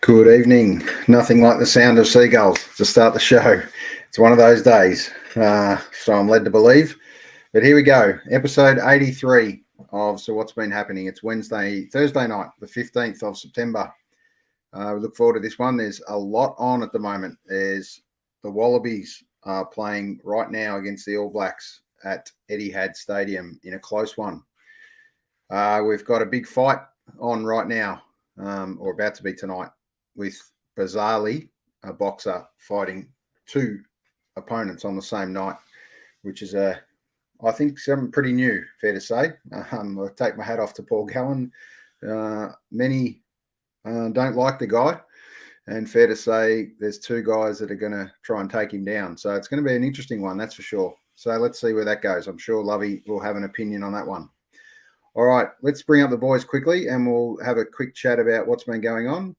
Good evening. Nothing like the sound of seagulls to start the show. It's one of those days, so I'm led to believe. But here we go, episode 83 of So What's Been Happening. It's Thursday night, the 15th of September. We look forward to this one. There's a lot on at the moment. There's the Wallabies playing right now against the All Blacks at Etihad Stadium in a close one. We've got a big fight on right now, or about to be tonight, with bizarrely a boxer fighting two opponents on the same night, which is I think something pretty new, fair to say. I'll take my hat off to Paul Gallen. Many don't like the guy, and fair to say there's two guys that are going to try and take him down. So it's going to be an interesting one, that's for sure. So let's see where that goes. I'm sure Lovey will have an opinion on that one. All right, let's bring up the boys quickly and we'll have a quick chat about what's been going on.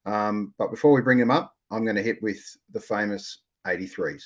But before we bring them up, I'm going to hit with the famous 83s.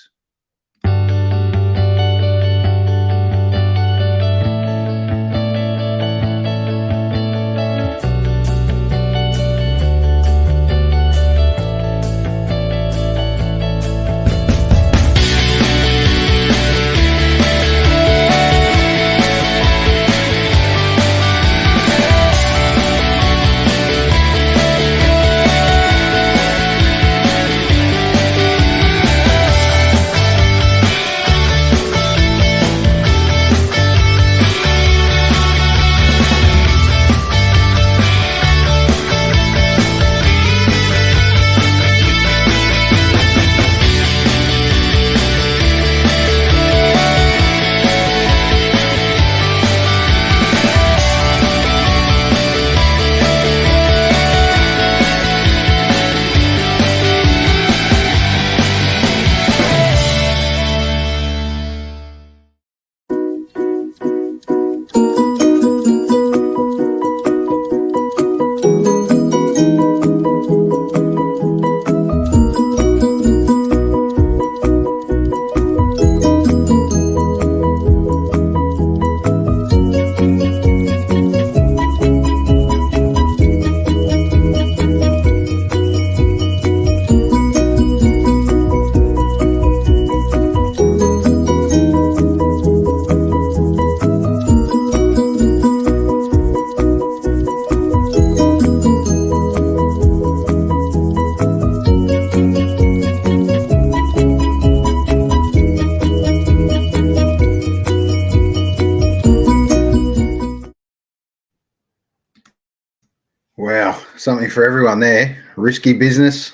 Wow, something for everyone there. Risky business,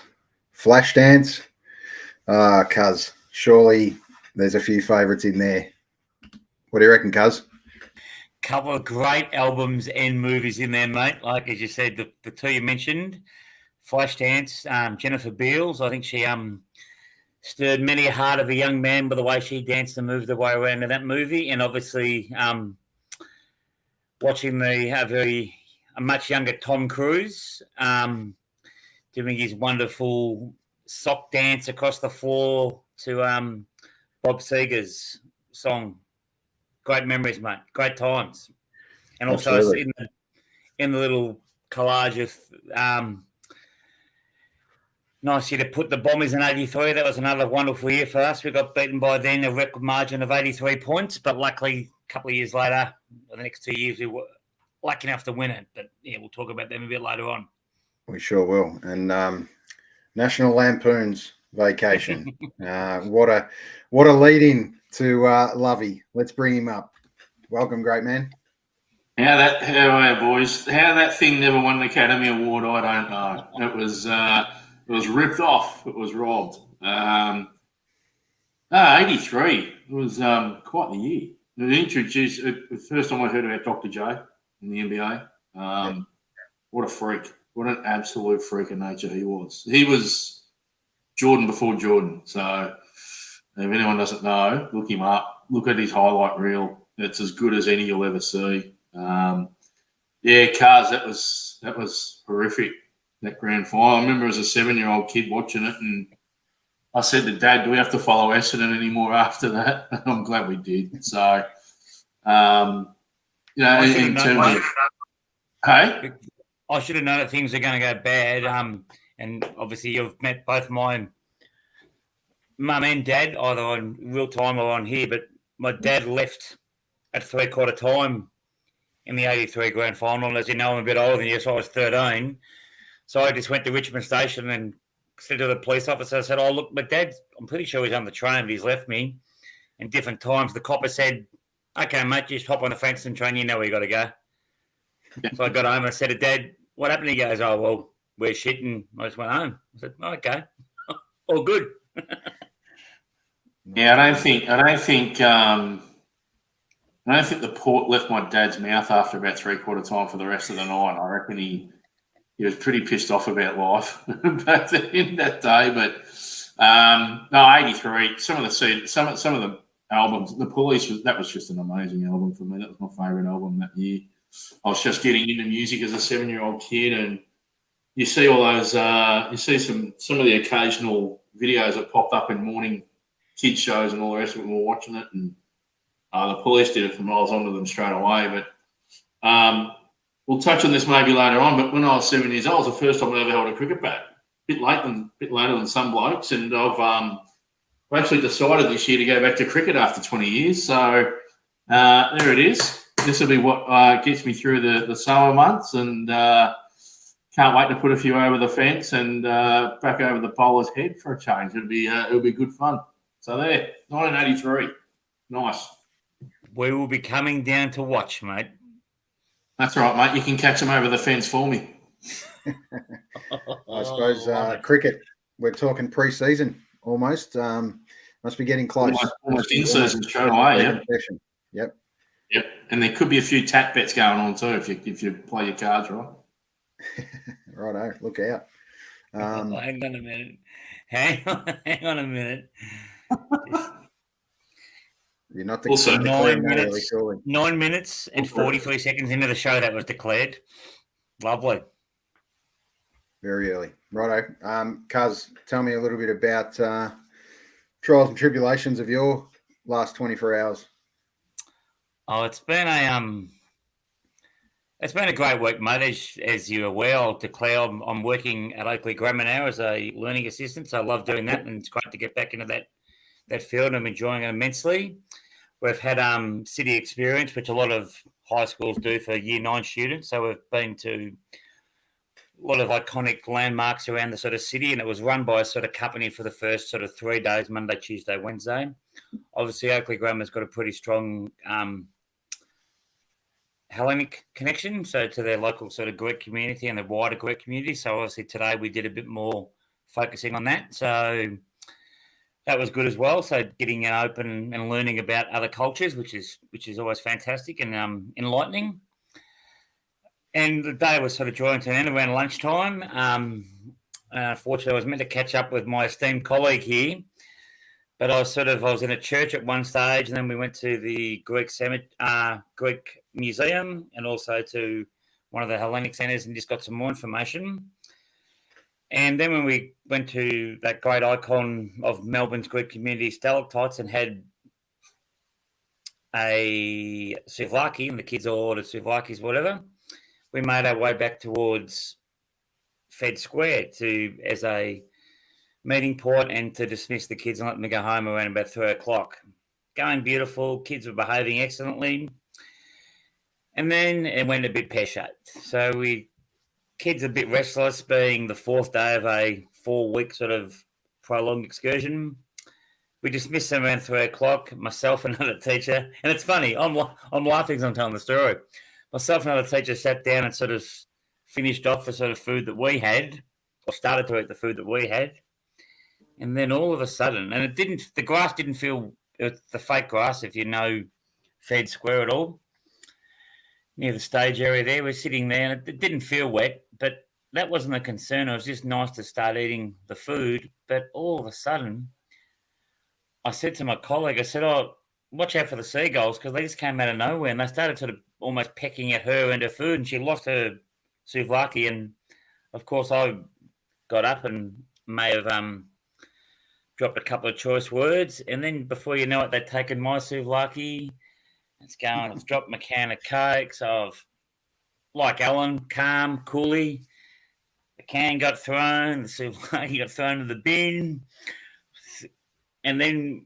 flash dance. Cuz, surely there's a few favourites in there. What do you reckon, Cuz? Couple of great albums and movies in there, mate. Like as you said, the two you mentioned, Flashdance, Jennifer Beals. I think she stirred many a heart of a young man by the way she danced and moved her way around in that movie. And obviously, watching a much younger Tom Cruise doing his wonderful sock dance across the floor to Bob Seger's song. Great memories, mate. Great times. And also in the little collage of nice year to put the Bombers in 83. That was another wonderful year for us. We got beaten by then a record margin of 83 points, but luckily a couple of years later, the next 2 years, we were lucky enough to win it. But yeah, we'll talk about them a bit later on. We sure will. And National Lampoon's Vacation. What a lead-in to Lovey. Let's bring him up. Welcome, great man. How are you, boys? How that thing never won an Academy Award, I don't know. It was ripped off. It was robbed. 83. It was quite the year. It was introduced. The first time I heard about Dr. J in the NBA. What a freak. What an absolute freak of nature he was. He was Jordan before Jordan. So if anyone doesn't know, look him up. Look at his highlight reel. It's as good as any you'll ever see. Cars, that was horrific, that grand final. I remember as a 7-year-old kid watching it, and I said to Dad, do we have to follow Essendon anymore after that? And I'm glad we did. So, in terms of... Hey? I should have known that things are going to go bad. And And obviously you've met both my mum and dad, either on real time or on here, but my dad left at 3/4 time in the 83 grand final. And as you know, I'm a bit older than you, so I was 13. So I just went to Richmond Station and said to the police officer, I said, oh, look, my dad, I'm pretty sure he's on the train, but he's left me. And different times, the copper said, okay, mate, just hop on the Frankston train, you know where you got to go. So I got home and I said to Dad, what happened? He goes, oh, well, we're shit. And I just went home. I said, oh, okay, all good. Yeah, I don't think the port left my dad's mouth after about 3/4 time for the rest of the night. I reckon he was pretty pissed off about life back then that day. But no, 83. Some of the albums, the Police that was just an amazing album for me. That was my favourite album that year. I was just getting into music as a 7-year-old kid, and you see all those. You see some of the occasional videos that popped up in morning kids shows and all the rest of it. We were watching it, and the Police did it from I was onto them straight away. But we'll touch on this maybe later on. But when I was 7 years old, it was the first time I ever held a cricket bat. Bit later than some blokes, and I've actually decided this year to go back to cricket after 20 years. So there it is. This will be what gets me through the summer months, and can't wait to put a few over the fence and back over the bowler's head for a change. It'll be good fun. So there, 1983. Nice. We will be coming down to watch, mate. That's right, mate. You can catch them over the fence for me. I suppose cricket, we're talking pre-season almost. Must be getting close. Almost in season straight away, yeah. Yep. And there could be a few tap bets going on too if you play your cards right. Righto, look out. Hang on a minute. Hang on a minute. You're not also 9 minutes and 43 seconds into the show that was declared. Lovely. Very early. Righto. Cuz, tell me a little bit about trials and tribulations of your last 24 hours. Oh, it's been a great week, mate. As you're aware, I'll declare I'm working at Oakley Grammar now as a learning assistant, so I love doing that, and it's great to get back into that field, and I'm enjoying it immensely. We've had city experience, which a lot of high schools do for Year 9 students, so we've been to a lot of iconic landmarks around the sort of city, and it was run by a sort of company for the first sort of 3 days, Monday, Tuesday, Wednesday. Obviously, Oakley Grammar's got a pretty strong Hellenic connection, so to their local sort of Greek community and the wider Greek community. So obviously today we did a bit more focusing on that. So that was good as well. So getting open and learning about other cultures, which is always fantastic and enlightening. And the day was sort of drawing to an end around lunchtime. Unfortunately, I was meant to catch up with my esteemed colleague here, but I was in a church at one stage, and then we went to the Greek Museum and also to one of the Hellenic centres and just got some more information. And then when we went to that great icon of Melbourne's Greek community, stalactites, and had a souvlaki, and the kids all ordered souvlakis, whatever, we made our way back towards Fed Square as a meeting point and to dismiss the kids and let them go home around about 3 o'clock. Going beautiful, kids were behaving excellently. And then it went a bit pear-shaped. So kids a bit restless, being the 4th day of a 4-week sort of prolonged excursion. We dismissed them around 3 o'clock, myself and another teacher. And it's funny, I'm laughing as I'm telling the story. Myself and another teacher sat down and sort of finished off the sort of food that we had, or started to eat the food that we had. And then all of a sudden, and the grass didn't feel, it was the fake grass, if you know Fed Square at all, near the stage area there. We're sitting there, and it didn't feel wet, but that wasn't a concern. It was just nice to start eating the food. But all of a sudden, I said to my colleague, I said, oh, watch out for the seagulls, because they just came out of nowhere, and they started sort of almost pecking at her and her food, and she lost her souvlaki. And, of course, I got up and may have dropped a couple of choice words, and then before you know it, they'd taken my souvlaki. I've dropped my can of Coke, so I've, like Alan, calm, coolly, a can got thrown, the souffle got thrown to the bin. And then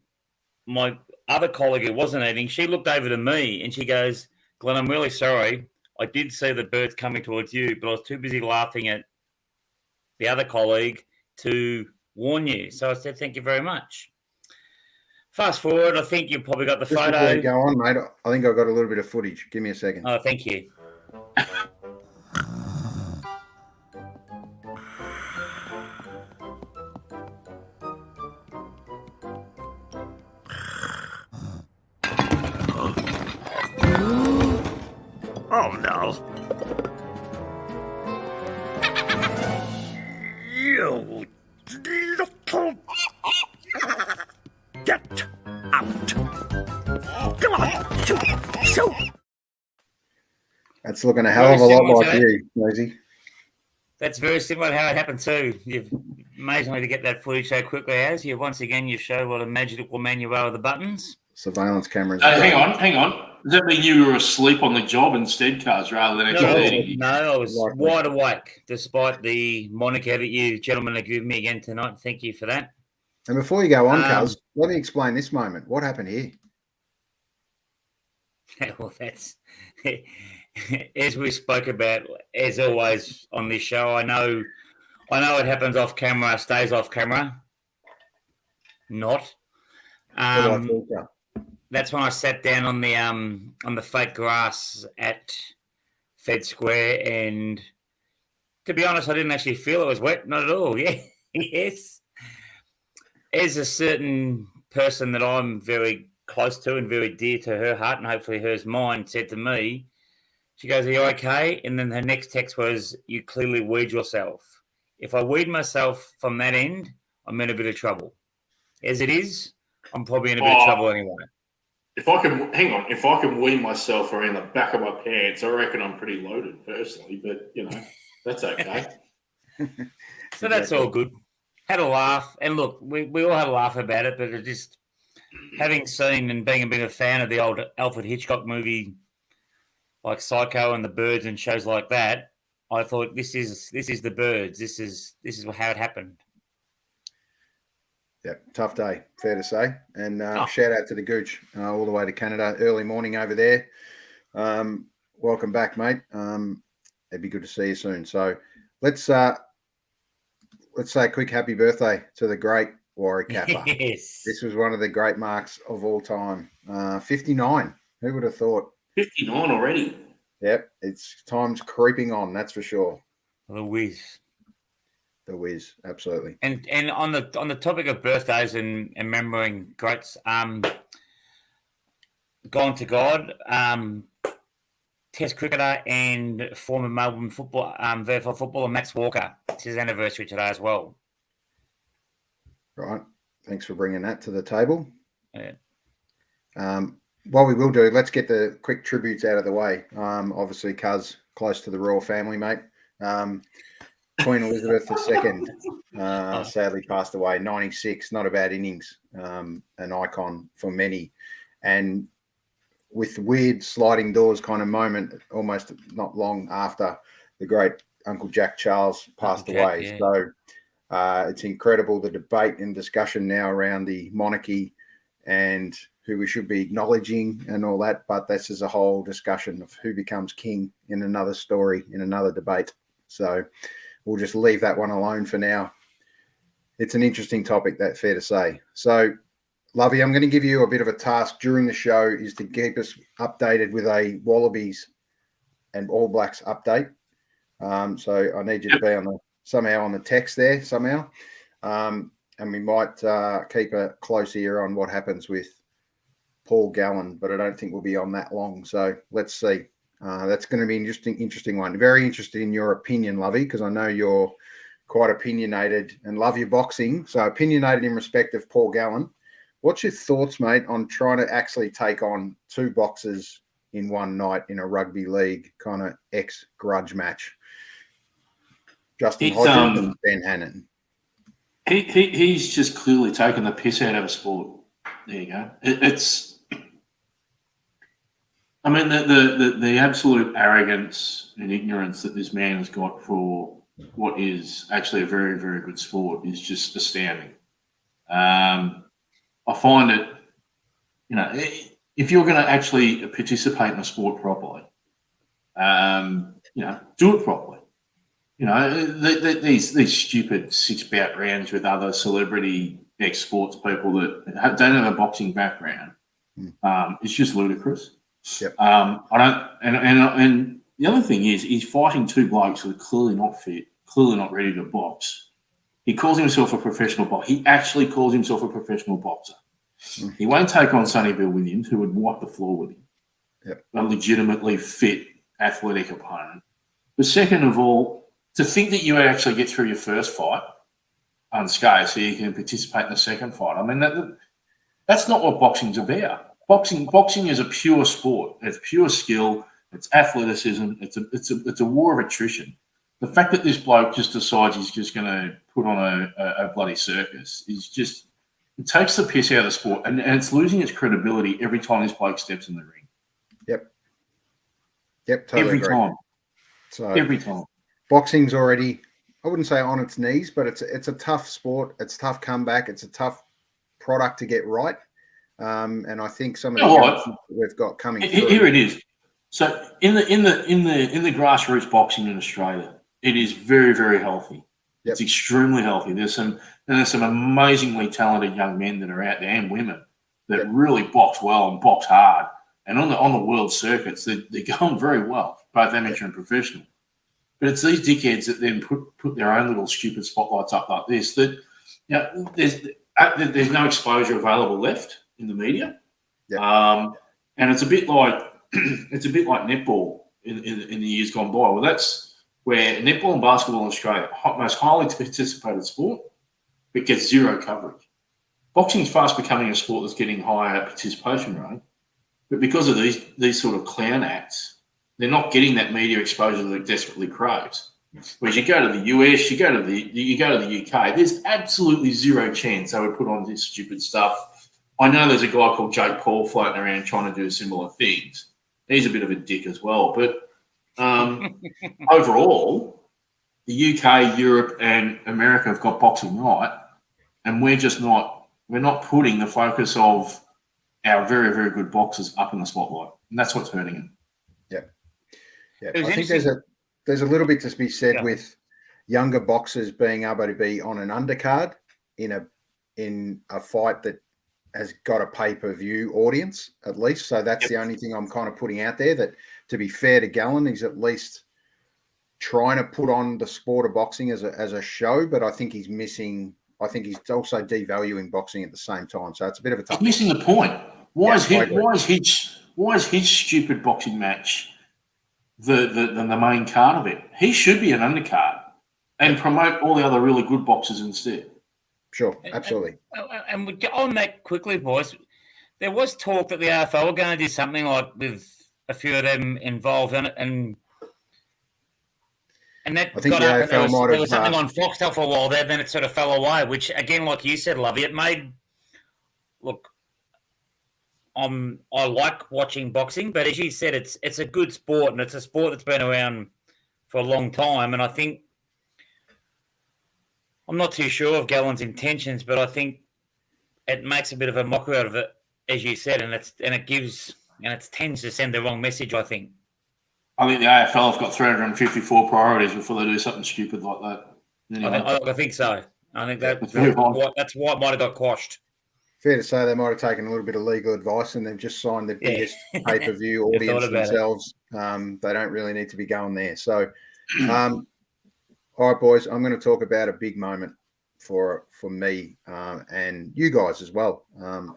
my other colleague who wasn't eating, she looked over to me and she goes, Glenn, I'm really sorry. I did see the birds coming towards you, but I was too busy laughing at the other colleague to warn you. So I said, thank you very much. Fast forward, I think you've probably got the Just photo. before you go on, mate, I think I've got a little bit of footage. Give me a second. Oh, thank you. Oh no. You little... Get out. Come on. Shoot. That's looking a hell of a lot like you, Rosie. That's very similar to how it happened too. You've amazingly to get that footage so quickly as you once again you show what a magical man you are with the buttons. Surveillance cameras. Hang on. Does that mean you were asleep on the job instead, Cuz, rather than actually eating? No, I was wide awake, despite the moniker that you gentlemen have given me again tonight. Thank you for that. And before you go on, Cuz, let me explain this moment. What happened here? Well, that's as we spoke about, as always on this show. I know it happens off camera, stays off camera. Not. That's when I sat down on the fake grass at Fed Square, and to be honest, I didn't actually feel it was wet. Not at all. Yeah, yes. As a certain person that I'm very close to and very dear to her heart, and hopefully hers mine, said to me, she goes, "Are you okay?" And then her next text was, "You clearly weed yourself." If I weed myself from that end, I'm in a bit of trouble. As it is, I'm probably in a bit of trouble anyway. If I can wean myself around the back of my pants, I reckon I'm pretty loaded personally, but that's okay. So that's all good. Had a laugh, and look, we all had a laugh about it, but it just having seen and being a bit of a fan of the old Alfred Hitchcock movie like Psycho and The Birds and shows like that, I thought this is The Birds. This is how it happened. Yeah, tough day, fair to say. And shout out to the Gooch all the way to Canada. Early morning over there. Welcome back, mate. It'd be good to see you soon. So let's say a quick happy birthday to the great Warwick Kappa. Yes. This was one of the great marks of all time. 59. Who would have thought? 59 already. Yep, it's time's creeping on, that's for sure. The whiz. The whiz, absolutely. And on the topic of birthdays and remembering greats, gone to God, Test cricketer and former Melbourne football VFL footballer Max Walker. It's his anniversary today as well. Right. Thanks for bringing that to the table. Yeah. What we will do, let's get the quick tributes out of the way. Obviously, Cuz, close to the royal family, mate. Queen Elizabeth II sadly passed away, 96, not a bad innings, an icon for many. And with weird sliding doors kind of moment, almost not long after the great Uncle Jack Charles passed away. Yeah. So it's incredible, the debate and discussion now around the monarchy and who we should be acknowledging and all that. But this is a whole discussion of who becomes king in another story, in another debate. So we'll just leave that one alone for now. It's an interesting topic, that's fair to say. So, Lovey, I'm going to give you a bit of a task during the show is to keep us updated with a Wallabies and All Blacks update. So I need you to be somehow on the text there somehow. And we might keep a close ear on what happens with Paul Gallen, but I don't think we'll be on that long. So let's see. That's going to be an interesting one. Very interested in your opinion, Lovey, because I know you're quite opinionated and love your boxing. So opinionated in respect of Paul Gallen. What's your thoughts, mate, on trying to actually take on two boxers in one night in a rugby league kind of ex-grudge match? Justin Hodges and Ben Hannon. He's just clearly taken the piss out of a sport. There you go. I mean, the absolute arrogance and ignorance that this man has got for what is actually a very, very good sport is just astounding. I find it, if you're going to actually participate in a sport properly, do it properly. These stupid 6-bout rounds with other celebrity ex-sports people that don't have a boxing background, it's just ludicrous. Yep. I don't, and the other thing is, he's fighting two blokes who are clearly not fit, clearly not ready to box. He calls himself a professional boxer. He actually calls himself a professional boxer. He won't take on Sonny Bill Williams, who would wipe the floor with him. Yep. A legitimately fit, athletic opponent. But second of all, to think that you actually get through your first fight unscathed so you can participate in the second fight, I mean, that's not what boxing's about. Boxing is a pure sport. It's pure skill. It's athleticism. It's a war of attrition. The fact that this bloke just decides he's just going to put on a bloody circus is just, it takes the piss out of the sport, and it's losing its credibility every time this bloke steps in the ring. Yep, totally Every agree. time. So Every time. boxing's already, I wouldn't say on its knees, but it's a tough sport. It's a tough comeback. It's a tough product to get right. And I think some of the youngsters we've got coming through. Here it is. So in the grassroots boxing in Australia, it is very, very healthy. Yep. It's extremely healthy. There's some amazingly talented young men that are out there, and women that really box well and box hard. And on the world circuits, they're going very well, both amateur and professional. But it's these dickheads that then put their own little stupid spotlights up like this. That there's no exposure available left in the media. Yep. And it's a bit like netball in the years gone by. Well, that's where netball and basketball in Australia, most highly participated sport, but gets zero coverage. Boxing is fast becoming a sport that's getting higher participation rate, but because of these sort of clown acts, they're not getting that media exposure that it desperately craves. Whereas you go to the US, you go to the UK, there's absolutely zero chance they would put on this stupid stuff. I know there's a guy called Jake Paul floating around trying to do similar things. He's a bit of a dick as well. But overall, the UK, Europe, and America have got boxing right, and we're not putting the focus of our very, very good boxers up in the spotlight, and that's what's hurting them. Yeah, I think there's a little bit to be said with younger boxers being able to be on an undercard in a fight that has got a pay-per-view audience at least. So that's the only thing I'm kind of putting out there, that to be fair to Gallen, he's at least trying to put on the sport of boxing as a show, but I think he's missing. I think he's also devaluing boxing at the same time. So it's a bit of a tough. He's missing the point. Why is his stupid boxing match the main card of it? He should be an undercard and promote all the other really good boxers instead. Sure, absolutely. And we get on that quickly, boys. There was talk that the AFL were going to do something like with a few of them involved in it, and that I think got the up. AFL And there was something on Foxtel for a while there. Then it sort of fell away. Which, again, like you said, Lovey, it made look. I like watching boxing, but as you said, it's a good sport, and it's a sport that's been around for a long time. And I think I'm not too sure of Gallen's intentions, but I think it makes a bit of a mockery out of it, as you said, and it tends to send the wrong message, I think. I think the AFL have got 354 priorities before they do something stupid like that. Anyway. I think so. I think that's why it might have got quashed. Fair to say they might have taken a little bit of legal advice and they've just signed the biggest pay-per-view audience themselves. They don't really need to be going there. So, all right, boys, I'm going to talk about a big moment for me and you guys as well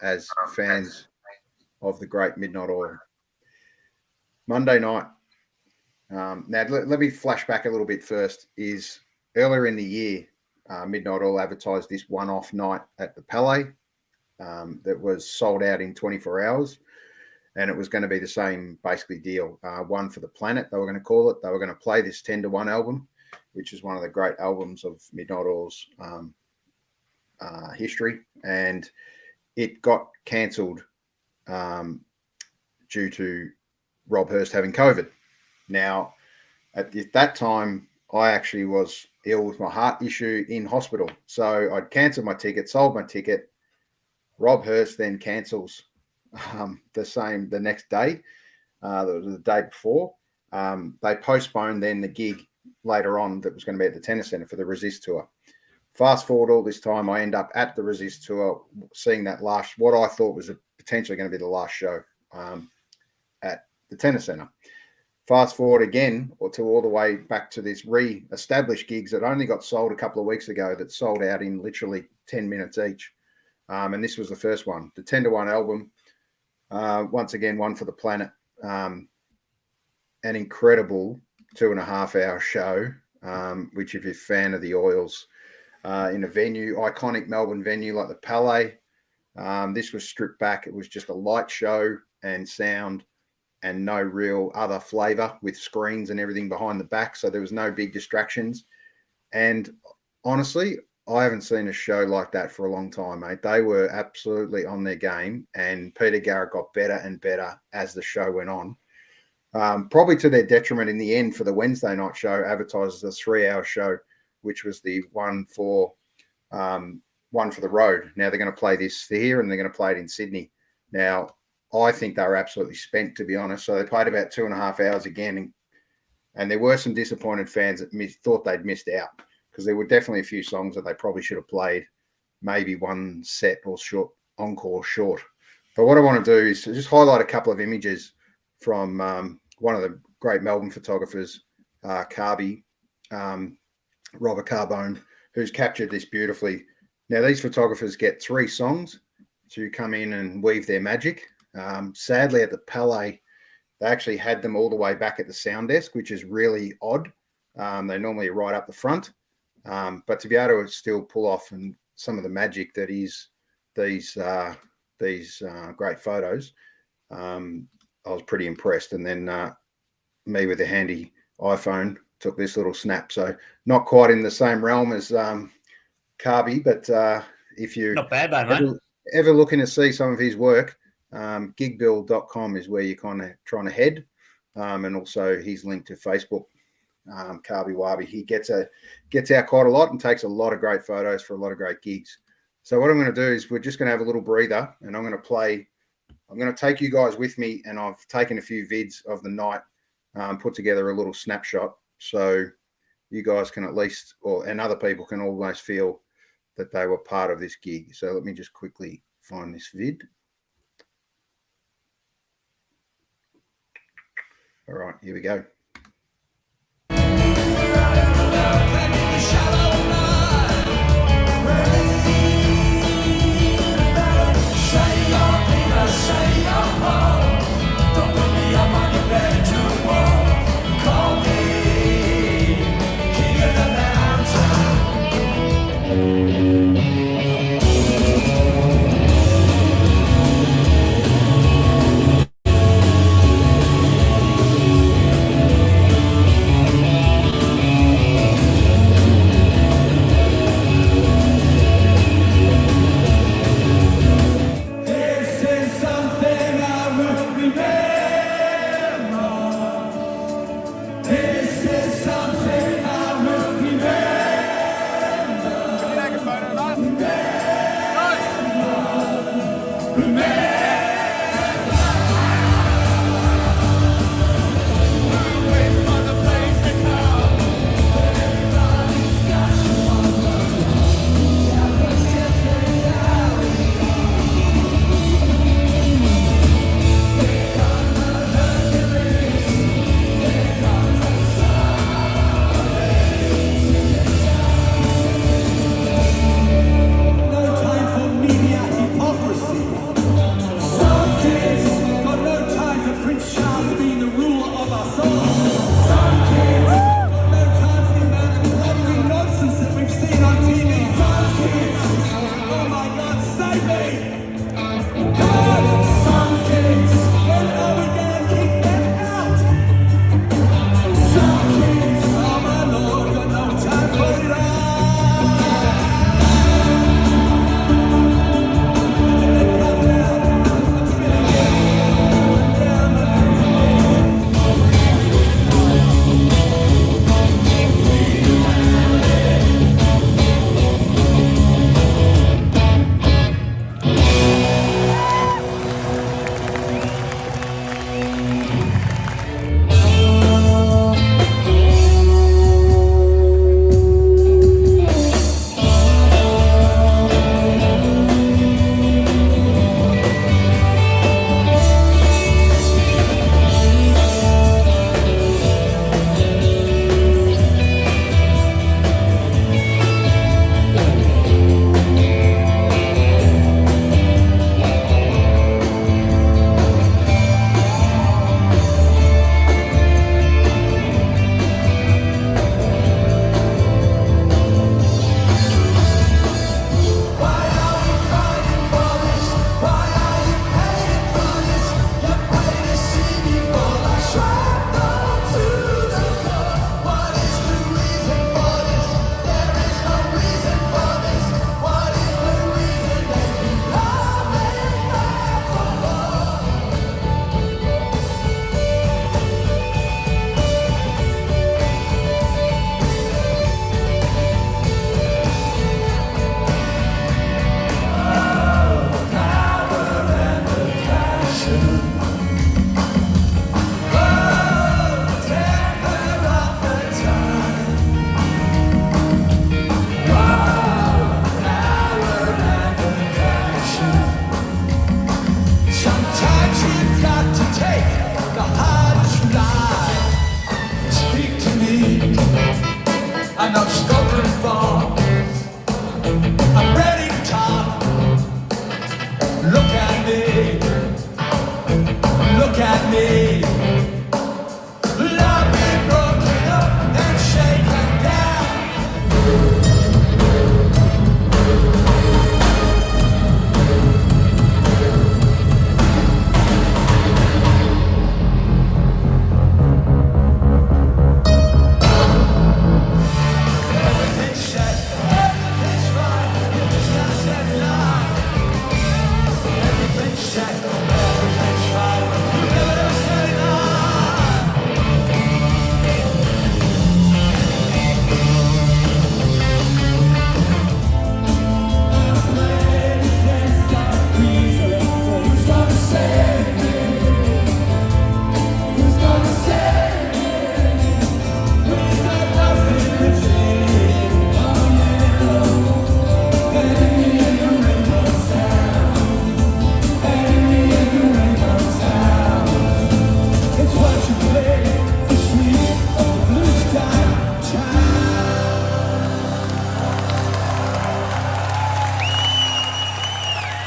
as fans of the great Midnight Oil. Monday night. Now, let me flash back a little bit first. Is earlier in the year, Midnight Oil advertised this one-off night at the Palais. That was sold out in 24 hours, and it was going to be the same basically deal. One for the Planet, they were going to call it. They were going to play this 10 to 1 album, which is one of the great albums of Midnight Oil's history, and it got cancelled due to Rob Hurst having COVID. Now, at that time, I actually was ill with my heart issue in hospital. So I'd cancelled my ticket, sold my ticket. Rob Hurst then cancels the next day. That was the day before. They postponed then the gig later on that was going to be at the Tennis Centre for the Resist Tour. Fast forward all this time, I end up at the Resist Tour, seeing that what I thought was potentially going to be the last show at the Tennis Centre. Fast forward again, or to all the way back to this re-established gigs that only got sold a couple of weeks ago, that sold out in literally 10 minutes each. And this was the first one, the 10-1 album. Once again, one for the planet. An incredible 2.5-hour show, which if you're a fan of the Oils, in a venue, iconic Melbourne venue like the Palais. This was stripped back. It was just a light show and sound and no real other flavour, with screens and everything behind the back. So there was no big distractions. And honestly, I haven't seen a show like that for a long time, mate. They were absolutely on their game, and Peter Garrett got better and better as the show went on. Probably to their detriment in the end for the Wednesday night show, advertised as a 3-hour show, which was the one for the road. Now they're going to play this here and they're going to play it in Sydney. Now, I think they were absolutely spent, to be honest. So they played about 2.5 hours again. And there were some disappointed fans that thought they'd missed out, because there were definitely a few songs that they probably should have played, maybe one set or encore short. But what I want to do is to just highlight a couple of images from one of the great Melbourne photographers, Robert Carbone, who's captured this beautifully. Now, these photographers get 3 songs to come in and weave their magic. Sadly, at the Palais, they actually had them all the way back at the sound desk, which is really odd. They normally are right up the front. But to be able to still pull off and some of the magic that is these great photos, I was pretty impressed. And then me with a handy iPhone took this little snap. So not quite in the same realm as Carby, but if you not bad, though, mate. Ever looking to see some of his work, gigbill.com is where you're kind of trying to head. And also he's linked to Facebook, Carby Warby. He gets out quite a lot and takes a lot of great photos for a lot of great gigs. So what I'm going to do is we're just going to have a little breather, and I'm going to take you guys with me, and I've taken a few vids of the night, put together a little snapshot, so you guys can at least, and other people can almost feel that they were part of this gig. So let me just quickly find this vid. All right, here we go.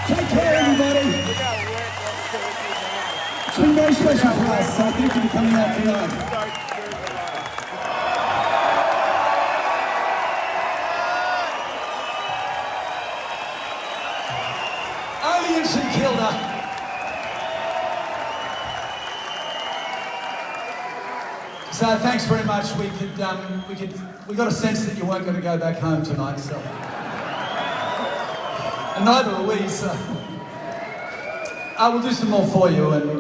Take care, everybody. It's been very special for us, so thank you for coming out tonight. Only in St Kilda. So thanks very much. We got a sense that you weren't going to go back home tonight, so. And neither are we, so. I will do some more for you, and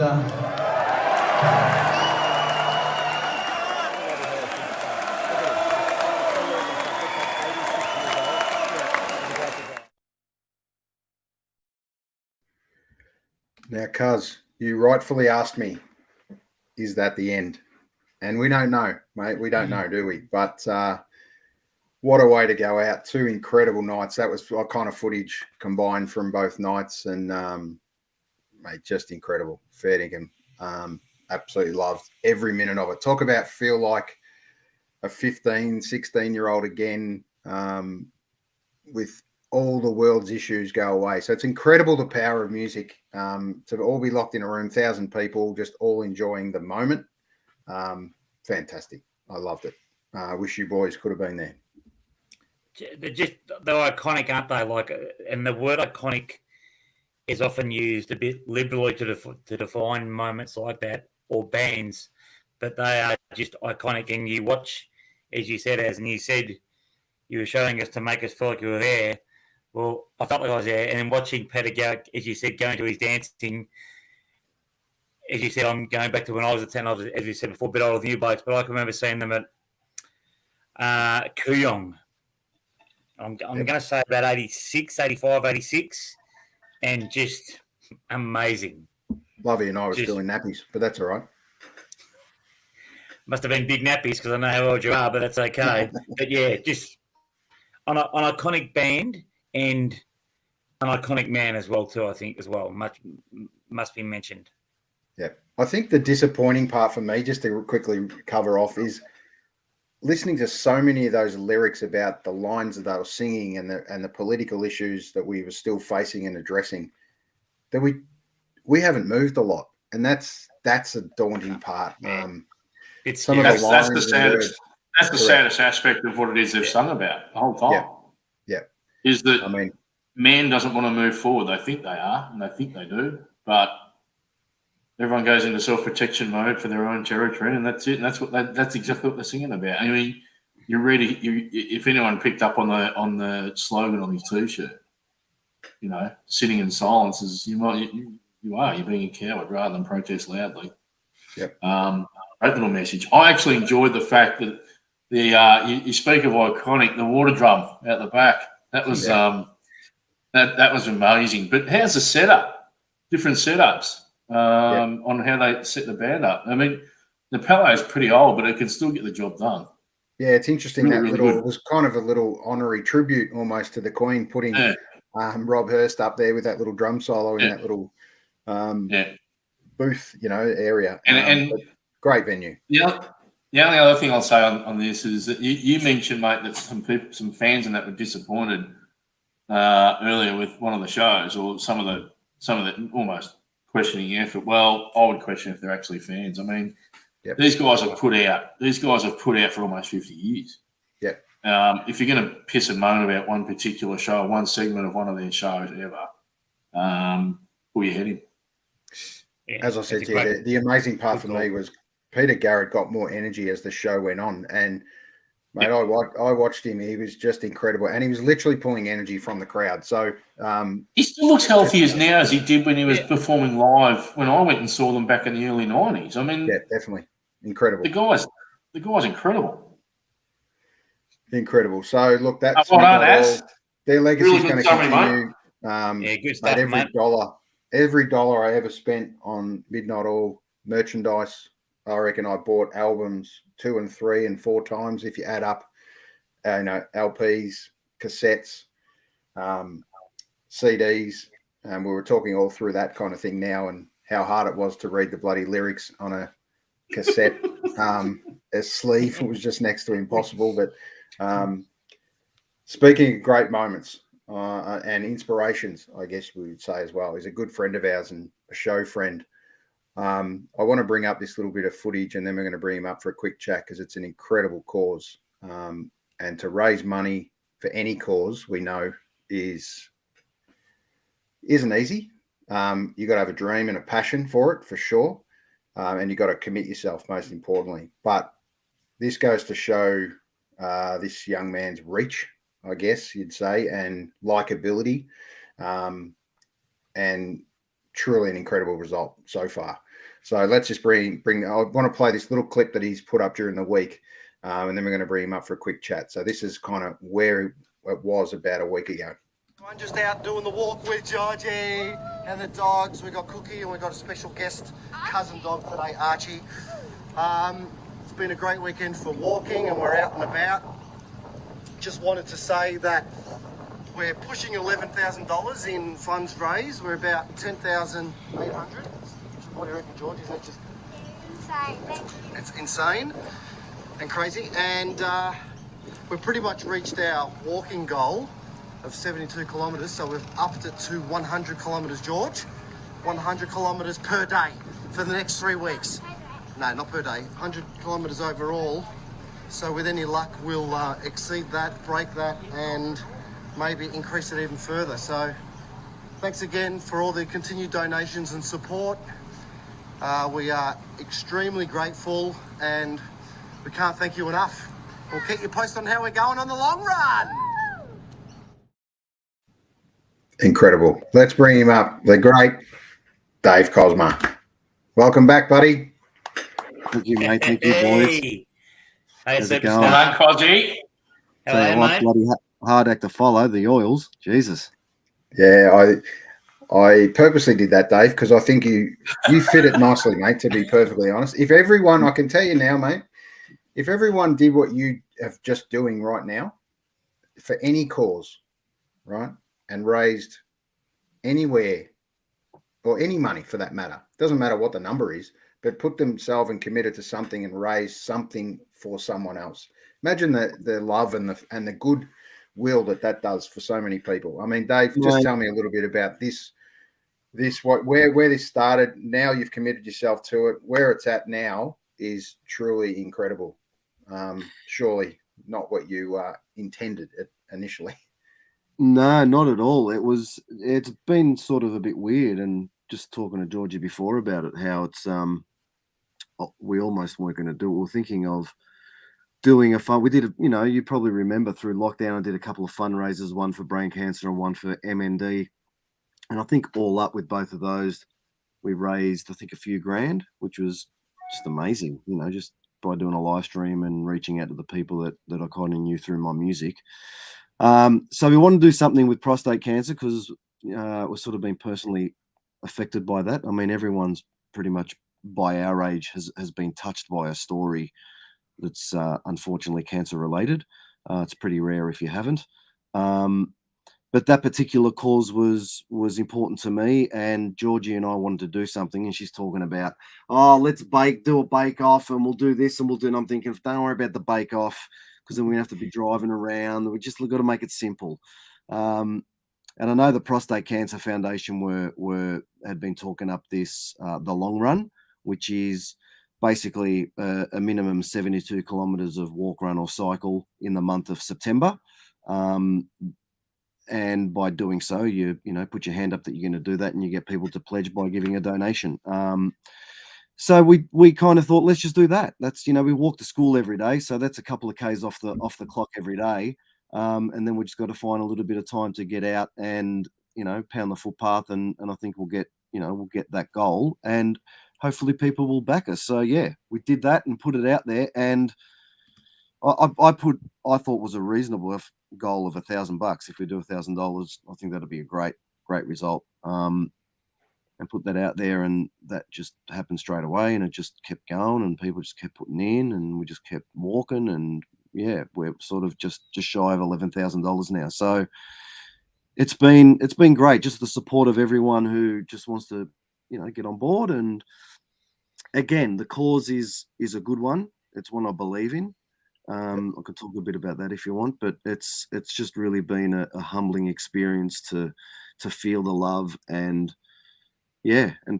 Now, Cuz, you rightfully asked me, is that the end? And we don't know, mate. We don't know, do we? But what a way to go out. 2 incredible nights. That was kind of footage combined from both nights. And, mate, just incredible. Fair dinkum. Absolutely loved every minute of it. Talk about feel like a 15, 16-year-old again with all the world's issues go away. So it's incredible the power of music to all be locked in a room, 1,000 people, just all enjoying the moment. Fantastic. I loved it. Wish you boys could have been there. They're iconic, aren't they? Like, and the word iconic is often used a bit liberally to define moments like that or bands, but they are just iconic. And you watch, as you said, and you said you were showing us to make us feel like you were there. Well, I felt like I was there, and then watching Peter Garrett, as you said, going to his dancing. As you said, I'm going back to when I was at 10. I was, as you said before, a bit older than you blokes, but I can remember seeing them at Kooyong. I'm going to say about 86, 85, 86, and just amazing. Lovey and I were still in nappies, but that's all right. Must have been big nappies because I know how old you are, but that's okay. But yeah, just an iconic band and an iconic man as well too, I think, as well. Must be mentioned. Yeah. I think the disappointing part for me, just to quickly cover off, is listening to so many of those lyrics about the lines that they were singing and the political issues that we were still facing and addressing, that we haven't moved a lot. And that's a daunting part. That's the saddest aspect of what it is they've sung about the whole time. Yeah. Is that man doesn't want to move forward. They think they are, and they think they do, but everyone goes into self-protection mode for their own territory, and that's it. And that's exactly what they're singing about. I mean, if anyone picked up on the slogan on his T-shirt, sitting in silence is you're being a coward rather than protest loudly. Yep. Great little message. I actually enjoyed the fact that you speak of iconic, the water drum out the back. That was that was amazing. But how's the setup? Different setups on how they set the band up. I mean, the Pele is pretty old, but it can still get the job done. Yeah, it's interesting it was kind of a little honorary tribute almost to the Queen, putting Rob Hurst up there with that little drum solo in that little booth, area. And great venue. Yeah. The only other thing I'll say on this is that you mentioned, mate, that some fans and that were disappointed earlier with one of the shows, or some of the almost questioning the effort. Well, I would question if they're actually fans. I mean, these guys have put out for almost 50 years. Yeah. If you're going to piss and moan about one particular show, one segment of one of their shows ever, pull your head in. Yeah, as I said to you, the amazing part for me was Peter Garrett got more energy as the show went on. And, mate, I watched him. He was just incredible. And he was literally pulling energy from the crowd. So he still looks healthy as now as he did when he was performing live when I went and saw them back in the early 90s. I mean, yeah, definitely. Incredible. The guy's incredible. Incredible. So, look, that's their legacy is going to continue. Good stuff, Every dollar I ever spent on Midnight Oil merchandise, I reckon I bought albums 2 and 3 and 4 times if you add up, LPs, cassettes, CDs, and we were talking all through that kind of thing now and how hard it was to read the bloody lyrics on a cassette. A sleeve was just next to impossible. But speaking of great moments, and inspirations, I guess we would say as well. He's a good friend of ours and a show friend. I want to bring up this little bit of footage, and then we're going to bring him up for a quick chat because it's an incredible cause. And to raise money for any cause, we know isn't easy. You got to have a dream and a passion for it, for sure, and you got to commit yourself, most importantly. But this goes to show this young man's reach, I guess you'd say, and likability, and truly an incredible result so far. So let's just bring. I want to play this little clip that he's put up during the week, and then we're going to bring him up for a quick chat. So this is kind of where it was about a week ago. I'm just out doing the walk with Georgie and the dogs. We got Cookie and we got a special guest cousin dog today, Archie. It's been a great weekend for walking and we're out and about. Just wanted to say that we're pushing $11,000 in funds raised. We're about 10,800. What do you reckon, George? Is that just Insane. it's insane and crazy? And we've pretty much reached our walking goal of 72 kilometres, so we've upped it to 100 kilometres, George. 100 kilometres per day for the next 3 weeks. No, not per day, 100 kilometres overall. So with any luck, we'll exceed that, break that, and maybe increase it even further. So thanks again for all the continued donations and support. We are extremely grateful and we can't thank you enough. We'll keep you posted on how we're going on the long run. Incredible. Let's bring him up. The great Dave Cosma. Welcome back, buddy. Thank you, mate. Thank you, boys. Hey, How's it Hello, superstar. Codgy. Hello, So what, mate. bloody hard act to follow, the oils. Jesus. Yeah, I purposely did that, Dave, because I think you fit it nicely, mate, to be perfectly honest. If everyone, I can tell you now, mate, if everyone did what you have just doing right now for any cause, right, and raised anywhere or any money for that matter, doesn't matter what the number is, but put themselves and committed to something and raise something for someone else. Imagine the love and the good will that does for so many people. I mean, Dave, just tell me a little bit about this where this started. Now you've committed yourself to it. Where it's at now is truly incredible. Surely not what you intended initially. No, not at all. It's been sort of a bit weird, and just talking to Georgie before about it, how it's we almost weren't going to do it. We were thinking of doing a fun. We did, you probably remember through lockdown, I did a couple of fundraisers, one for brain cancer and one for MND. And I think all up with both of those, we raised, I think, a few grand, which was just amazing, just by doing a live stream and reaching out to the people that I kind of knew through my music. So we want to do something with prostate cancer because we've sort of been personally affected by that. I mean, everyone's pretty much by our age has been touched by a story that's unfortunately cancer related. It's pretty rare if you haven't. But that particular cause was important to me, and Georgie and I wanted to do something, and she's talking about, let's do a bake off, and we'll do this and we'll do. And I'm thinking, don't worry about the bake off, because then we have to be driving around. We just got to make it simple. And I know the Prostate Cancer Foundation had been talking up this the long run, which is basically a minimum 72 kilometers of walk, run, or cycle in the month of September. And by doing so, you put your hand up that you're going to do that, and you get people to pledge by giving a donation. So we kind of thought, let's just do that. That's, we walk to school every day, so that's a couple of Ks off the clock every day. And then we just got to find a little bit of time to get out and, pound the footpath, and I think we'll get that goal, and hopefully people will back us. So yeah, we did that and put it out there, and I thought was a reasonable goal of $1,000. If we do $1,000, I think that'd be a great result. And put that out there, and that just happened straight away, and it just kept going, and people just kept putting in, and we just kept walking, and yeah, we're sort of just shy of $11,000 now. So it's been great, just the support of everyone who just wants to get on board. And again, the cause is a good one. It's one I believe in. I could talk a bit about that if you want, but it's just really been a humbling experience to feel the love and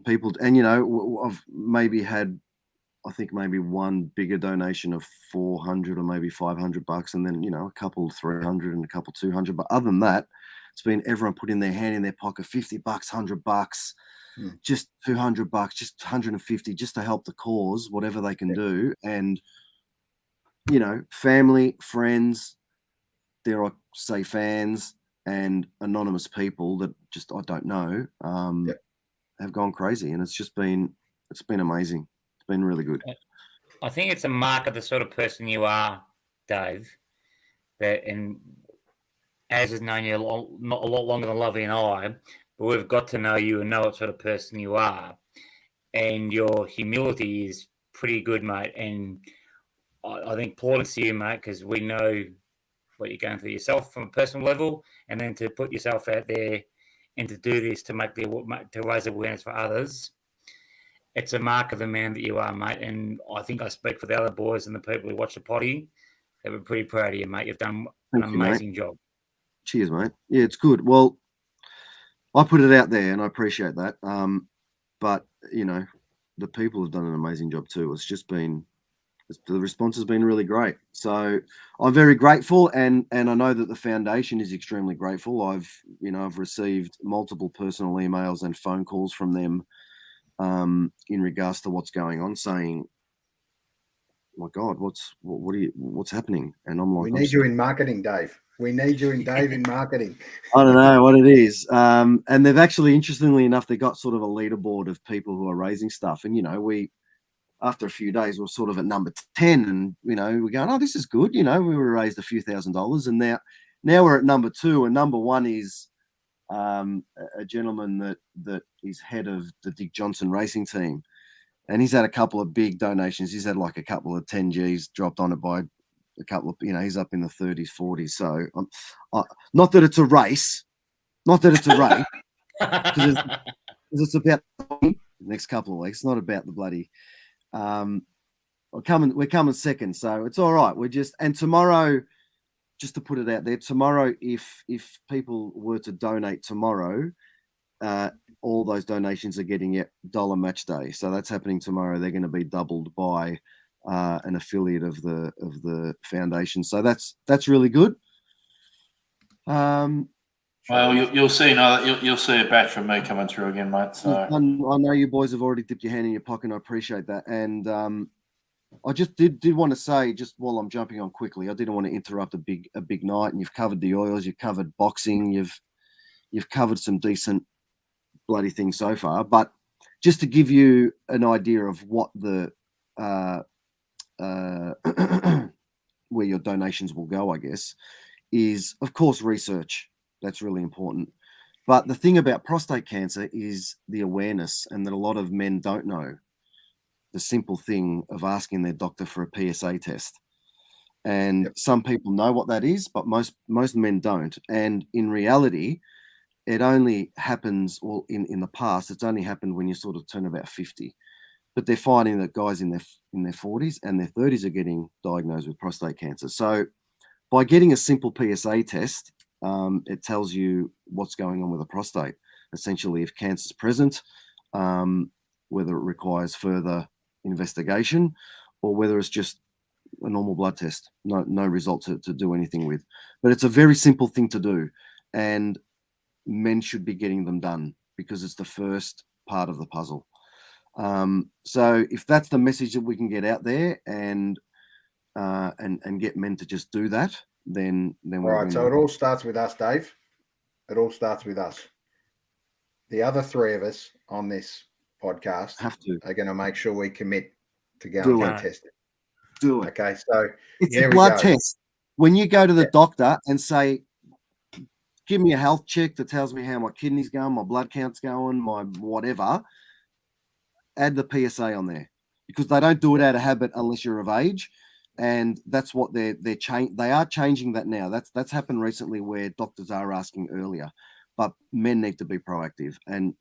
people, and I've maybe had, I think maybe one bigger donation of 400 or maybe $500, and then a couple 300 and a couple 200. But other than that, it's been everyone putting their hand in their pocket, $50, $100, just $200, just 150, just to help the cause, whatever they can do. And family, friends, dare I say fans, and anonymous people that just I don't know have gone crazy, and it's been amazing. It's been really good. I think it's a mark of the sort of person you are, Dave. That, and as has known you not a lot longer than Lovey and I, but we've got to know you and know what sort of person you are, and your humility is pretty good, mate. And I think plaudits to you, mate, because we know what you're going through yourself from a personal level, and then to put yourself out there and to do this to raise awareness for others. It's a mark of the man that you are, mate. And I think I speak for the other boys and the people who watch the potty. They were pretty proud of you, mate. You've done an amazing job. Cheers, mate. Yeah, it's good. Well, I put it out there, and I appreciate that. But the people have done an amazing job too. The response has been really great. So I'm very grateful, and I know that the foundation is extremely grateful. I've received multiple personal emails and phone calls from them in regards to what's going on, saying, "My God, what's happening?" And I'm like, "We need you in marketing, Dave. We need you in marketing." I don't know what it is. And they've actually, interestingly enough, they got sort of a leaderboard of people who are raising stuff, and we. After a few days, we're sort of at number 10, and we're going, "Oh, this is good." We were raised a few $1,000s, and now we're at number 2, and number 1 is a gentleman that is head of the Dick Johnson racing team, and he's had a couple of big donations. He's had like a couple of 10 G's dropped on it by a couple of, he's up in the 30s, 40s. So not that it's a race, because it's about the next couple of weeks, not about the bloody. We're coming second, so it's all right. And tomorrow, just to put it out there, tomorrow, if people were to donate tomorrow, all those donations are getting $1 match day. So that's happening tomorrow. They're going to be doubled by an affiliate of the foundation. So that's really good. Well, you'll see you'll see a batch from me coming through again, mate. So I know you boys have already dipped your hand in your pocket, and I appreciate that. And I just did want to say, just while I'm jumping on quickly, I didn't want to interrupt a big night. And you've covered the oils, you've covered boxing, you've covered some decent bloody things so far. But just to give you an idea of what the where your donations will go, I guess, is of course research. That's really important. But the thing about prostate cancer is the awareness, and that a lot of men don't know the simple thing of asking their doctor for a PSA test. And some people know what that is, but most men don't. And in reality, it only happens, or in the past, it's only happened when you sort of turn about 50. But they're finding that guys in their 40s and their 30s are getting diagnosed with prostate cancer. So by getting a simple PSA test, it tells you what's going on with the prostate. Essentially, if cancer is present, whether it requires further investigation or whether it's just a normal blood test, no result to do anything with. But it's a very simple thing to do, and men should be getting them done because it's the first part of the puzzle. So if that's the message that we can get out there and get men to just do that, then all right. So it all starts with us, Dave. It all starts with us. The other 3 of us on this podcast are going to make sure we commit to go and get tested. Do it. Okay, so it's a blood test. When you go to the doctor and say, "Give me a health check that tells me how my kidneys going, my blood count's going, my whatever," add the PSA on there, because they don't do it out of habit unless you're of age. And that's what they are changing that now. That's happened recently, where doctors are asking earlier, but men need to be proactive. And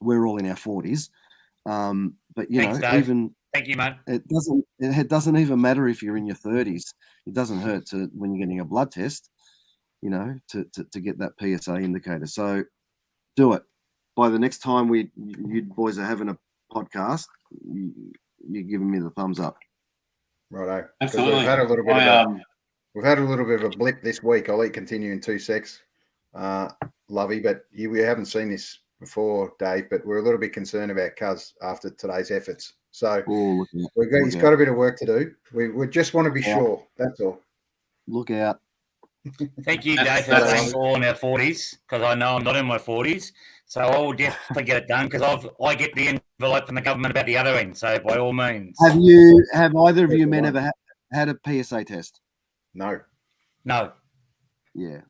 we're all in our 40s, but Thanks, Dave. Thank you, mate. It doesn't even matter if you're in your 30s. It doesn't hurt when you're getting a blood test, to get that PSA indicator. So do it. By the next time you boys are having a podcast, you're giving me the thumbs up. Righto. Absolutely. We've had a little bit of a blip this week. I'll let you continue in 2 secs, Lovey, but we haven't seen this before, Dave, but we're a little bit concerned about Cuz after today's efforts. So he's got a bit of work to do. We just want to be sure. That's all. Look out. Thank you, Dave, for saying all in our 40s, because I know I'm not in my 40s. So I will definitely get it done, because I get the envelope from the government about the other end. So by all means. Have either of you men ever had a PSA test? No. No. Yeah.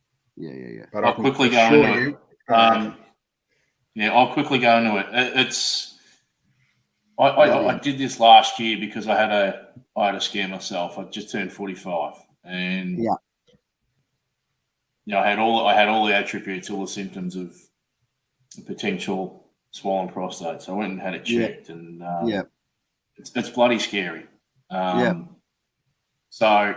But I'll quickly go into it. I'll quickly go into it. I did this last year because I had a scare myself. I just turned 45, and I had all the attributes, all the symptoms of a potential swollen prostate. So I went and had it checked, and it's bloody scary. So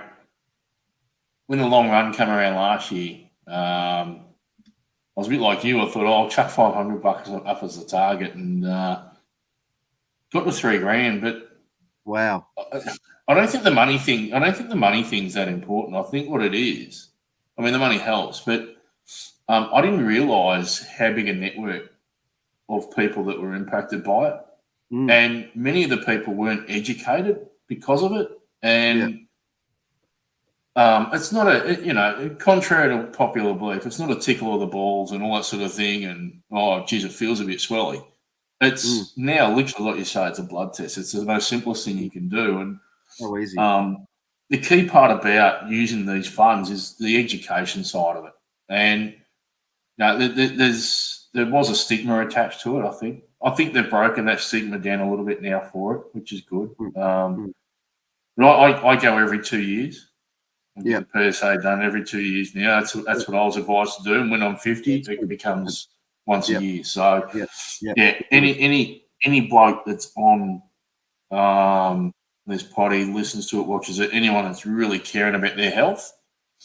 when the long run came around last year, I was a bit like you. I thought, I'll chuck $500 up as the target, and got to $3,000. But wow, I don't think the money thing. I don't think the money thing's that important. I think what it is, I mean, the money helps, but I didn't realise how big a network of people that were impacted by it, and many of the people weren't educated because of it, and. It's not contrary to popular belief, it's not a tickle of the balls and all that sort of thing. And, geez, it feels a bit swelly. It's now literally what you say, it's a blood test. It's the most simplest thing you can do. And easy. The key part about using these funds is the education side of it. And there was a stigma attached to it, I think. I think they've broken that stigma down a little bit now for it, which is good. But I go every 2 years. The PSA done every 2 years now. That's what I was advised to do. And when I'm 50, it becomes once a year. So any bloke that's on this potty, listens to it, watches it, anyone that's really caring about their health.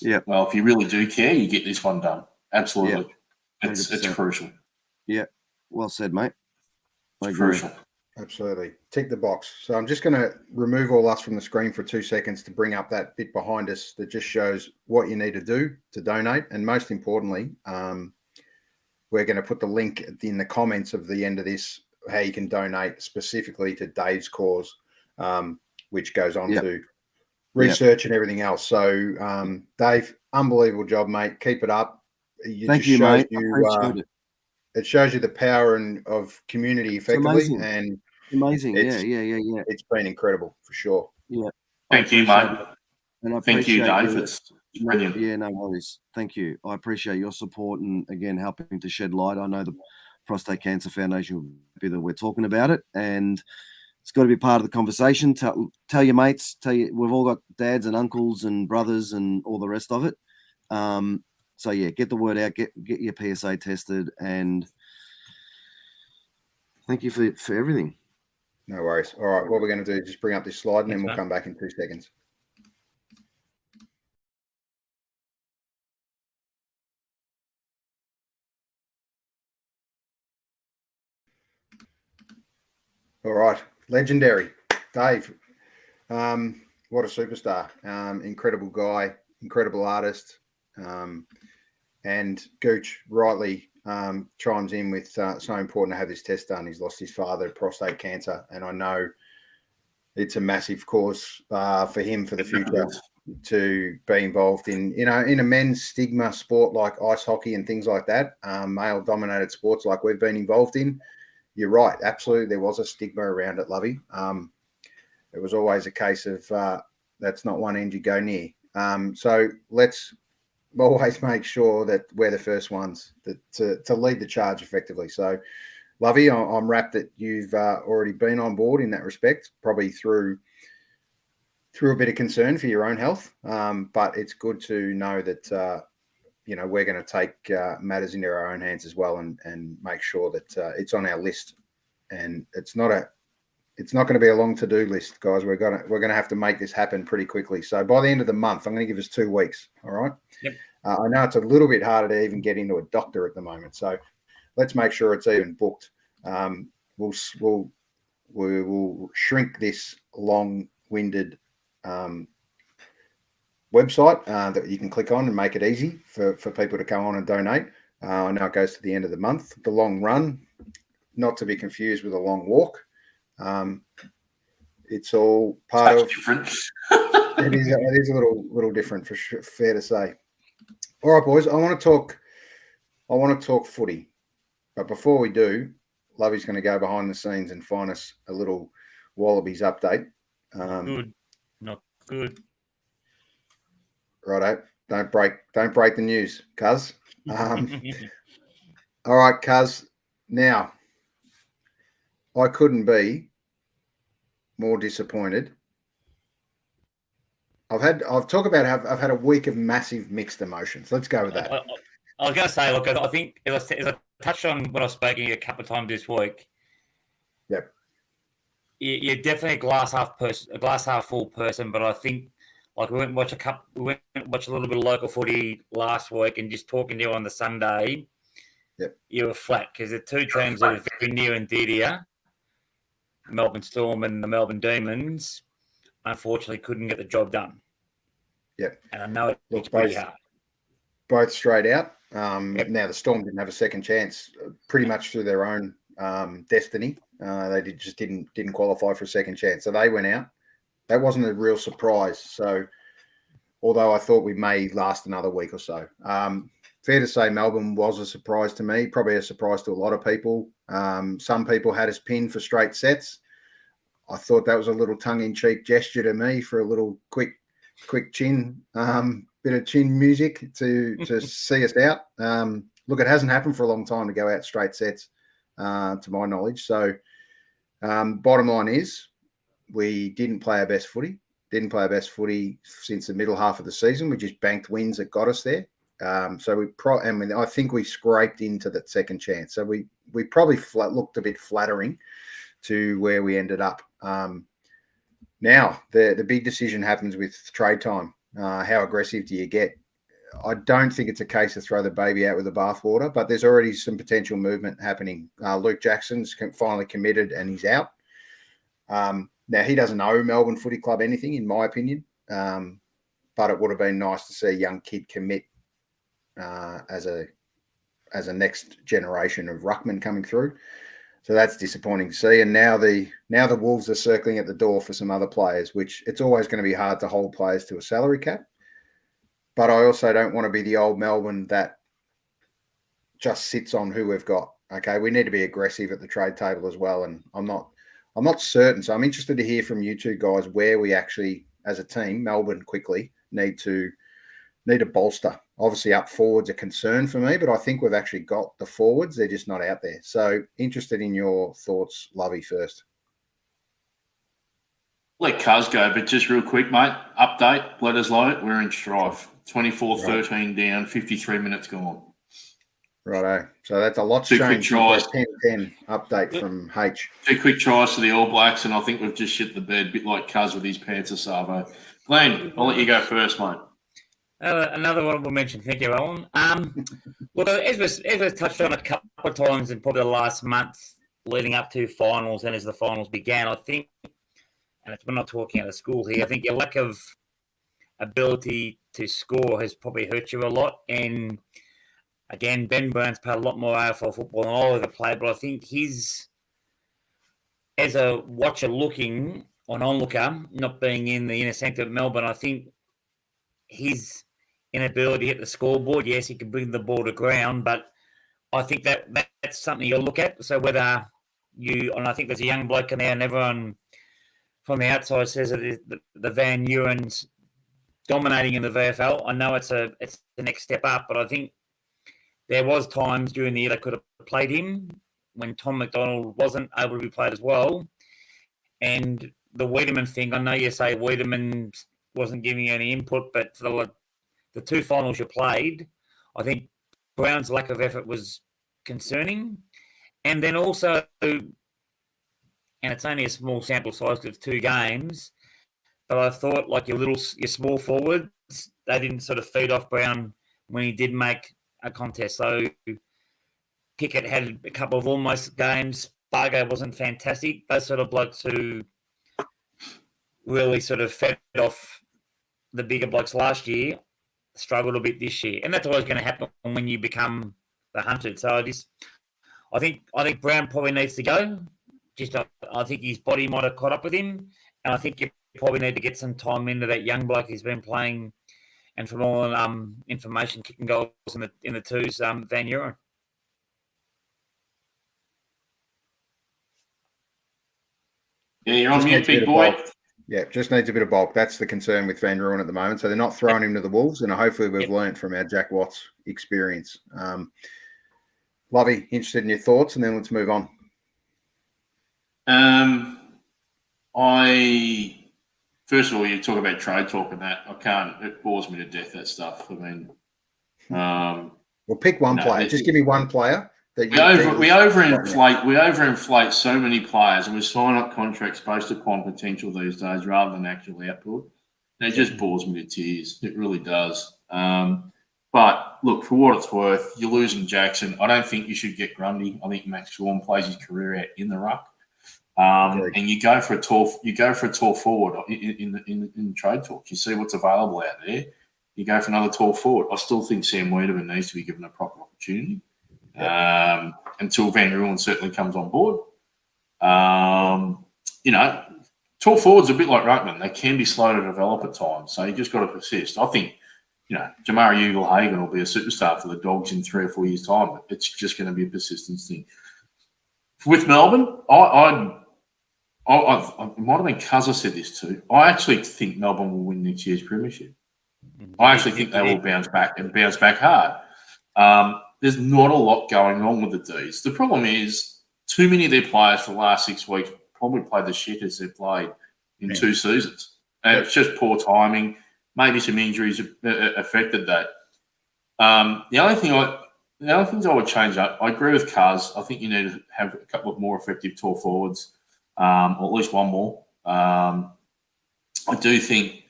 Yeah. Well, if you really do care, you get this one done. Absolutely. It's crucial. Yeah. Well said, mate. Crucial. Absolutely. Tick the box. So I'm just going to remove all us from the screen for 2 seconds to bring up that bit behind us that just shows what you need to do to donate. And most importantly, we're going to put the link in the comments of the end of this, how you can donate specifically to Dave's cause, which goes on to research and everything else. So, Dave, unbelievable job, mate. Keep it up. Thank you, mate. I appreciate it. It shows you the power of community effectively, and amazing. Yeah. It's been incredible for sure. Yeah. Thank you, mate. And I thank you, Dave. It's brilliant. Yeah, no worries. Thank you. I appreciate your support and again helping to shed light. I know the Prostate Cancer Foundation will be that we're talking about it, and it's got to be part of the conversation. Tell your mates. We've all got dads and uncles and brothers and all the rest of it. So yeah, get the word out, get your PSA tested, and thank you for everything. No worries. All right, what we're going to do is just bring up this slide, and then we'll come back in 2 seconds. All right, legendary Dave. What a superstar! Incredible guy, incredible artist. And Gooch rightly chimes in with so important to have this test done. He's lost his father to prostate cancer, and I know it's a massive cause for him for the future to be involved in, in a men's stigma sport like ice hockey and things like that, male-dominated sports like we've been involved in. You're right, absolutely. There was a stigma around it, Lovey. It was always a case of that's not one end you go near. So let's always make sure that we're the first ones to lead the charge effectively. So, Lovey, I'm rapt that you've already been on board in that respect, probably through a bit of concern for your own health. But it's good to know that, we're going to take matters into our own hands as well and make sure that it's on our list. And it's not it's not going to be a long to-do list, guys. We're gonna have to make this happen pretty quickly. So by the end of the month, I'm going to give us 2 weeks. All right. Yep. I know it's a little bit harder to even get into a doctor at the moment, so let's make sure it's even booked. We'll shrink this long-winded website that you can click on and make it easy for people to come on and donate. I know it goes to the end of the month. The long run, not to be confused with a long walk. It's all part of different. it is a little different, for sure, fair to say. All right, boys. I want to talk footy, but before we do, Lovey's going to go behind the scenes and find us a little Wallabies update. Good, not good. Righto. Don't break the news, cuz. All right, cuz. Now, I couldn't be more disappointed. I've talked about how I've had a week of massive mixed emotions. Let's go with that. I was going to say, look, I think as I touched on what I've spoken a couple of times this week. Yep. You're definitely a glass half full person, but I think like we went and watch a little bit of local footy last week, and just talking to you on the Sunday, yep, you were flat because the two teams that are very near and dear to you, Melbourne Storm and the Melbourne Demons, unfortunately couldn't get the job done. Yep. And I know it's pretty hard. Both straight out. Yep. Now the Storm didn't have a second chance, pretty much through their own destiny. They didn't qualify for a second chance, so they went out. That wasn't a real surprise. So, although I thought we may last another week or so, fair to say Melbourne was a surprise to me. Probably a surprise to a lot of people. Some people had us pinned for straight sets. I thought that was a little tongue-in-cheek gesture to me for a little quick chin, bit of chin music to see us out. Look, it hasn't happened for a long time to go out straight sets, to my knowledge. So, bottom line is we didn't play our best footy. Didn't play our best footy since the middle half of the season. We just banked wins that got us there. So I think we scraped into that second chance. So we probably looked a bit flattering to where we ended up. Now the big decision happens with trade time. How aggressive do you get? I don't think it's a case to throw the baby out with the bathwater, but there's already some potential movement happening. Luke Jackson's finally committed and he's out. Now he doesn't owe Melbourne Footy Club anything, in my opinion, but it would have been nice to see a young kid commit as a next generation of ruckman coming through. So that's disappointing to see. And now the Wolves are circling at the door for some other players, which it's always going to be hard to hold players to a salary cap. But I also don't want to be the old Melbourne that just sits on who we've got. Okay, we need to be aggressive at the trade table as well. And I'm not certain. So I'm interested to hear from you two guys where we actually, as a team, Melbourne quickly need to bolster. Obviously, up forwards a concern for me, but I think we've actually got the forwards. They're just not out there. So interested in your thoughts, Lovey, first. Let Cuz go, but just real quick, mate, update, let us know it. We're in strife. 24-13 down, 53 minutes gone. Righto. So that's a lot Two quick tries. 10-10 update from H. 2 quick tries to the All Blacks, and I think we've just shit the bed, a bit like Cuz with his pants of Savo. Glenn, I'll let you go first, mate. Another one we'll mention. Thank you, Alan. Look, as we touched on a couple of times in probably the last month leading up to finals and as the finals began, I think, and we're not talking out of school here, I think your lack of ability to score has probably hurt you a lot. And again, Ben Burns played a lot more AFL football than I ever played, but I think as a watcher looking, or an onlooker, not being in the inner sanctum of Melbourne, I think his inability at the scoreboard, yes, he can bring the ball to ground, but I think that's something you'll look at. So whether and I think there's a young bloke in there, and everyone from the outside says that the Van Euren's dominating in the VFL. I know it's the next step up, but I think there was times during the year they could have played him when Tom McDonald wasn't able to be played as well. And the Wiedemann thing, I know you say Wiedemann wasn't giving you any input, but for the 2 finals you played, I think Brown's lack of effort was concerning. And then also, and and it's only a small sample size of 2 games. But I thought, like, your small forwards, they didn't sort of feed off Brown when he did make a contest. So Pickett had a couple of almost games. Spargo wasn't fantastic. Those sort of blokes who really sort of fed off the bigger blokes last year struggled a bit this year. And that's always going to happen when you become the hunted. So I think Brown probably needs to go. I think his body might have caught up with him. And I think you probably need to get some time into that young bloke who's been playing, and from all information, kicking goals in the twos, Van Uren. Yeah, you're on mute, big boy. Yeah, just needs a bit of bulk. That's the concern with Van Ruin at the moment. So they're not throwing him to the Wolves, and hopefully we've learnt from our Jack Watts experience. Lovey, interested in your thoughts, and then let's move on. First of all, you talk about trade talk and that. It bores me to death, that stuff. I mean, well, pick one player. Just give me one player. We overinflate so many players, and we sign up contracts based upon potential these days rather than actual output. And it just bores me to tears. It really does. But look, for what it's worth, you're losing Jackson. I don't think you should get Grundy. I think Max Gawn plays his career out in the ruck. And you go for a tall forward in the trade talks. You see what's available out there. You go for another tall forward. I still think Sam Wiedemann needs to be given a proper opportunity. Until Van Ruin certainly comes on board. Tall forwards are a bit like ruckman. They can be slow to develop at times, so you just got to persist. I think, Jamari Ugle-Hagan will be a superstar for the Dogs in 3 or 4 years' time, but it's just going to be a persistence thing. With Melbourne, it might have been Cuzza said this too. I actually think Melbourne will win next year's premiership. I actually think they will bounce back hard. There's not a lot going on with the D's. The problem is too many of their players for the last 6 weeks probably played the shittest they've played in 2 seasons. And it's just poor timing. Maybe some injuries affected that. The only things I would change up, I agree with Cuz. I think you need to have a couple of more effective tall forwards, or at least one more. I do think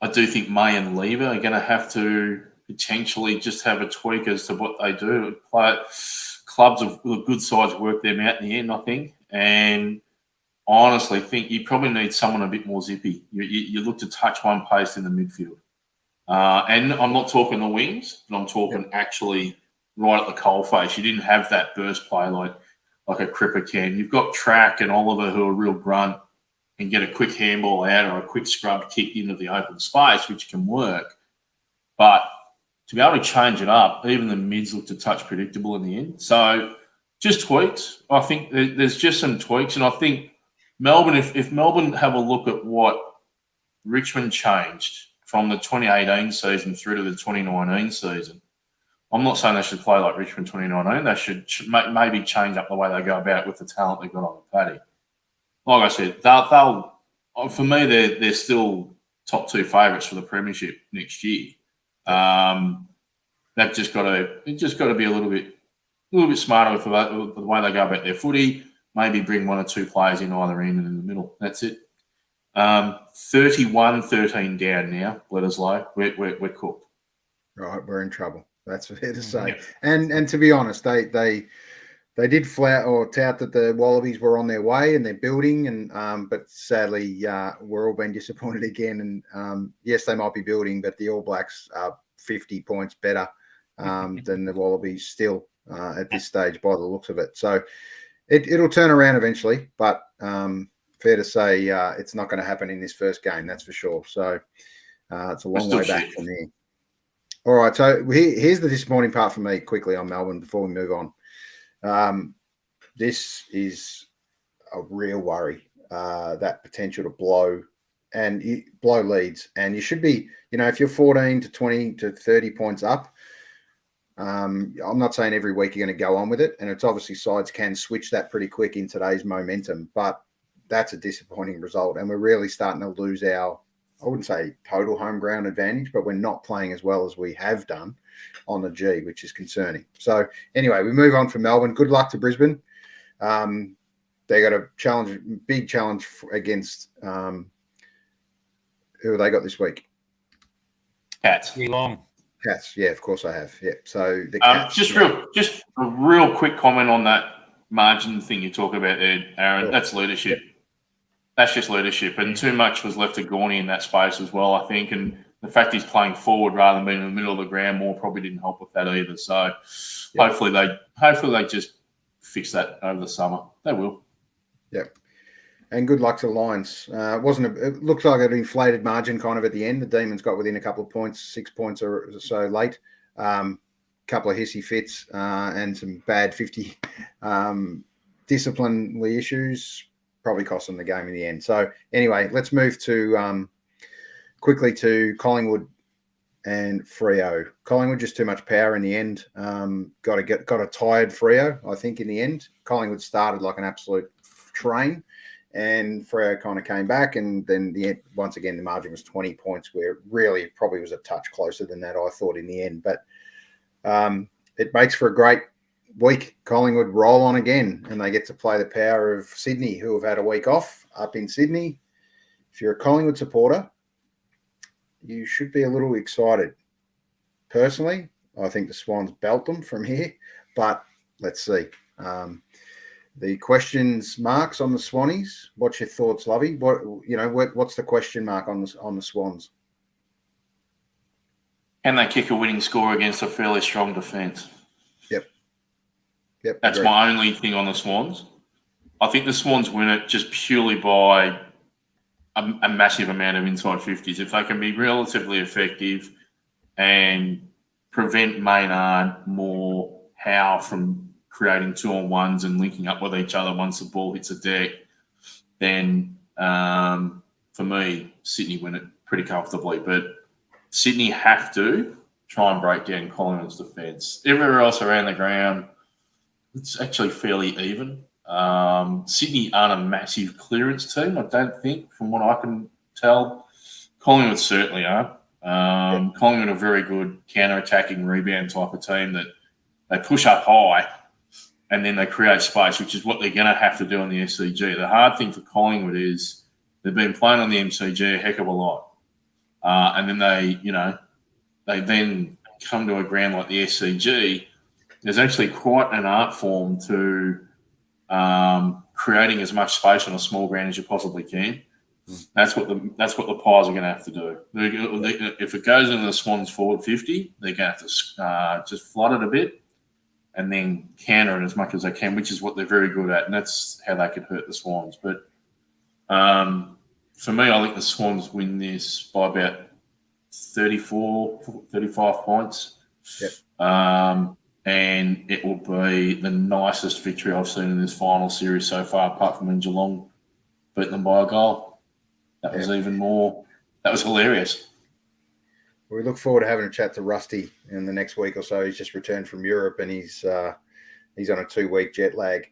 May and Lever are going to have to potentially just have a tweak as to what they do. Clubs of good sides work them out in the end, I think. And I honestly think you probably need someone a bit more zippy. You look to touch one pace in the midfield. And I'm not talking the wings, but I'm talking actually right at the coalface. You didn't have that burst play like a Cripper can. You've got Track and Oliver who are real grunt and get a quick handball out or a quick scrub kick into the open space, which can work. But to be able to change it up, even the mids look to touch predictable in the end. So just tweaks. I think there's just some tweaks. And I think Melbourne, if Melbourne have a look at what Richmond changed from the 2018 season through to the 2019 season, I'm not saying they should play like Richmond 2019. They should maybe change up the way they go about it with the talent they've got on the paddy. Like I said, they'll for me, they're still top 2 favourites for the premiership next year. They've just got to be a little bit smarter with the way they go about their footy. Maybe bring 1 or 2 players in either end and in the middle. That's it. 31-13 down now. Bledisloe. We're cooked. Right, we're in trouble. That's fair to say. Yep. And to be honest, they did tout that the Wallabies were on their way and they're building, and but sadly we're all being disappointed again. And yes, they might be building, but the All Blacks are 50 points better than the Wallabies still at this stage by the looks of it. So it'll turn around eventually, but fair to say it's not going to happen in this first game, that's for sure. So it's a long way back from here. All right, so here's the disappointing part for me quickly on Melbourne before we move on. This is a real worry, that potential to blow leads. And you should be, if you're 14 to 20 to 30 points up, I'm not saying every week you're going to go on with it. And it's obviously sides can switch that pretty quick in today's momentum, but that's a disappointing result. And we're really starting to lose our, I wouldn't say total home ground advantage, but we're not playing as well as we have done on the G, which is concerning. So anyway, we move on from Melbourne. Good luck to Brisbane. They're they got a big challenge against who have they got this week? Cats. Geelong. Cats. Yeah, of course I have. Yeah. So the Cats. Just a real quick comment on that margin thing you talk about there, Aaron. Sure. That's leadership. That's just leadership, and too much was left to Gorney in that space as well, I think. And the fact he's playing forward rather than being in the middle of the ground more probably didn't help with that either. So hopefully they just fix that over the summer. They will. Yep. And good luck to the Lions. It looked like an inflated margin kind of at the end. The Demons got within a couple of points, 6 points or so late. Couple of hissy fits and some bad 50 disciplinary issues probably cost them the game in the end. So anyway, let's move to quickly to Collingwood and Freo. Collingwood just too much power in the end. Got a tired Freo, I think, in the end. Collingwood started like an absolute train, and Freo kind of came back, and then once again the margin was 20 points, where really probably was a touch closer than that, I thought, in the end. But it makes for a great week. Collingwood roll on again, and they get to play the power of Sydney, who have had a week off up in Sydney. If you're a Collingwood supporter, you should be a little excited. Personally, I think the Swans belt them from here, but let's see. The questions marks on the Swannies. What's your thoughts, Lovey? What's the question mark on the Swans? Can they kick a winning score against a fairly strong defence? Yep. That's my only thing on the Swans. I think the Swans win it just purely by a massive amount of inside 50s. If they can be relatively effective and prevent Maynard more Howe from creating 2-on-1s and linking up with each other once the ball hits the deck, then for me, Sydney win it pretty comfortably. But Sydney have to try and break down Collingwood's defence. Everywhere else around the ground, it's actually fairly even. Sydney aren't a massive clearance team, I don't think, from what I can tell. Collingwood certainly are. Collingwood are a very good counter-attacking rebound type of team that they push up high and then they create space, which is what they're going to have to do on the SCG. The hard thing for Collingwood is they've been playing on the MCG a heck of a lot. And then they then come to a ground like the SCG. There's actually quite an art form to creating as much space on a small ground as you possibly can. That's what the Pies are going to have to do. If it goes into the Swans forward 50, they're going to have to just flood it a bit and then counter it as much as they can, which is what they're very good at, and that's how they could hurt the Swans. But for me, I think the Swans win this by about 35 points. Yep. And it will be the nicest victory I've seen in this final series so far, apart from when Geelong beat them by a goal. That was even more. That was hilarious. We look forward to having a chat to Rusty in the next week or so. He's just returned from Europe, and he's on a 2-week jet lag.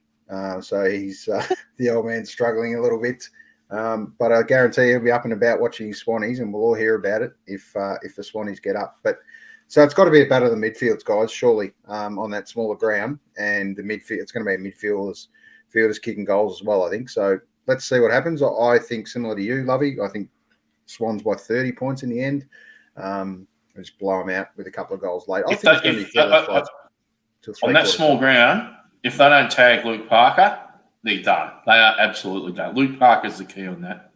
So he's the old man's struggling a little bit. But I guarantee he'll be up and about watching his Swannies, and we'll all hear about it if the Swannies get up. But so it's got to be a battle of the midfields, guys, surely, on that smaller ground. And the midfield, it's going to be fielders kicking goals as well, I think. So let's see what happens. I think similar to you, Lovey. I think Swans by 30 points in the end. Just blow them out with a couple of goals late. I think it's going to be fairly close. On that small ground, if they don't tag Luke Parker, they're done. They are absolutely done. Luke Parker's the key on that.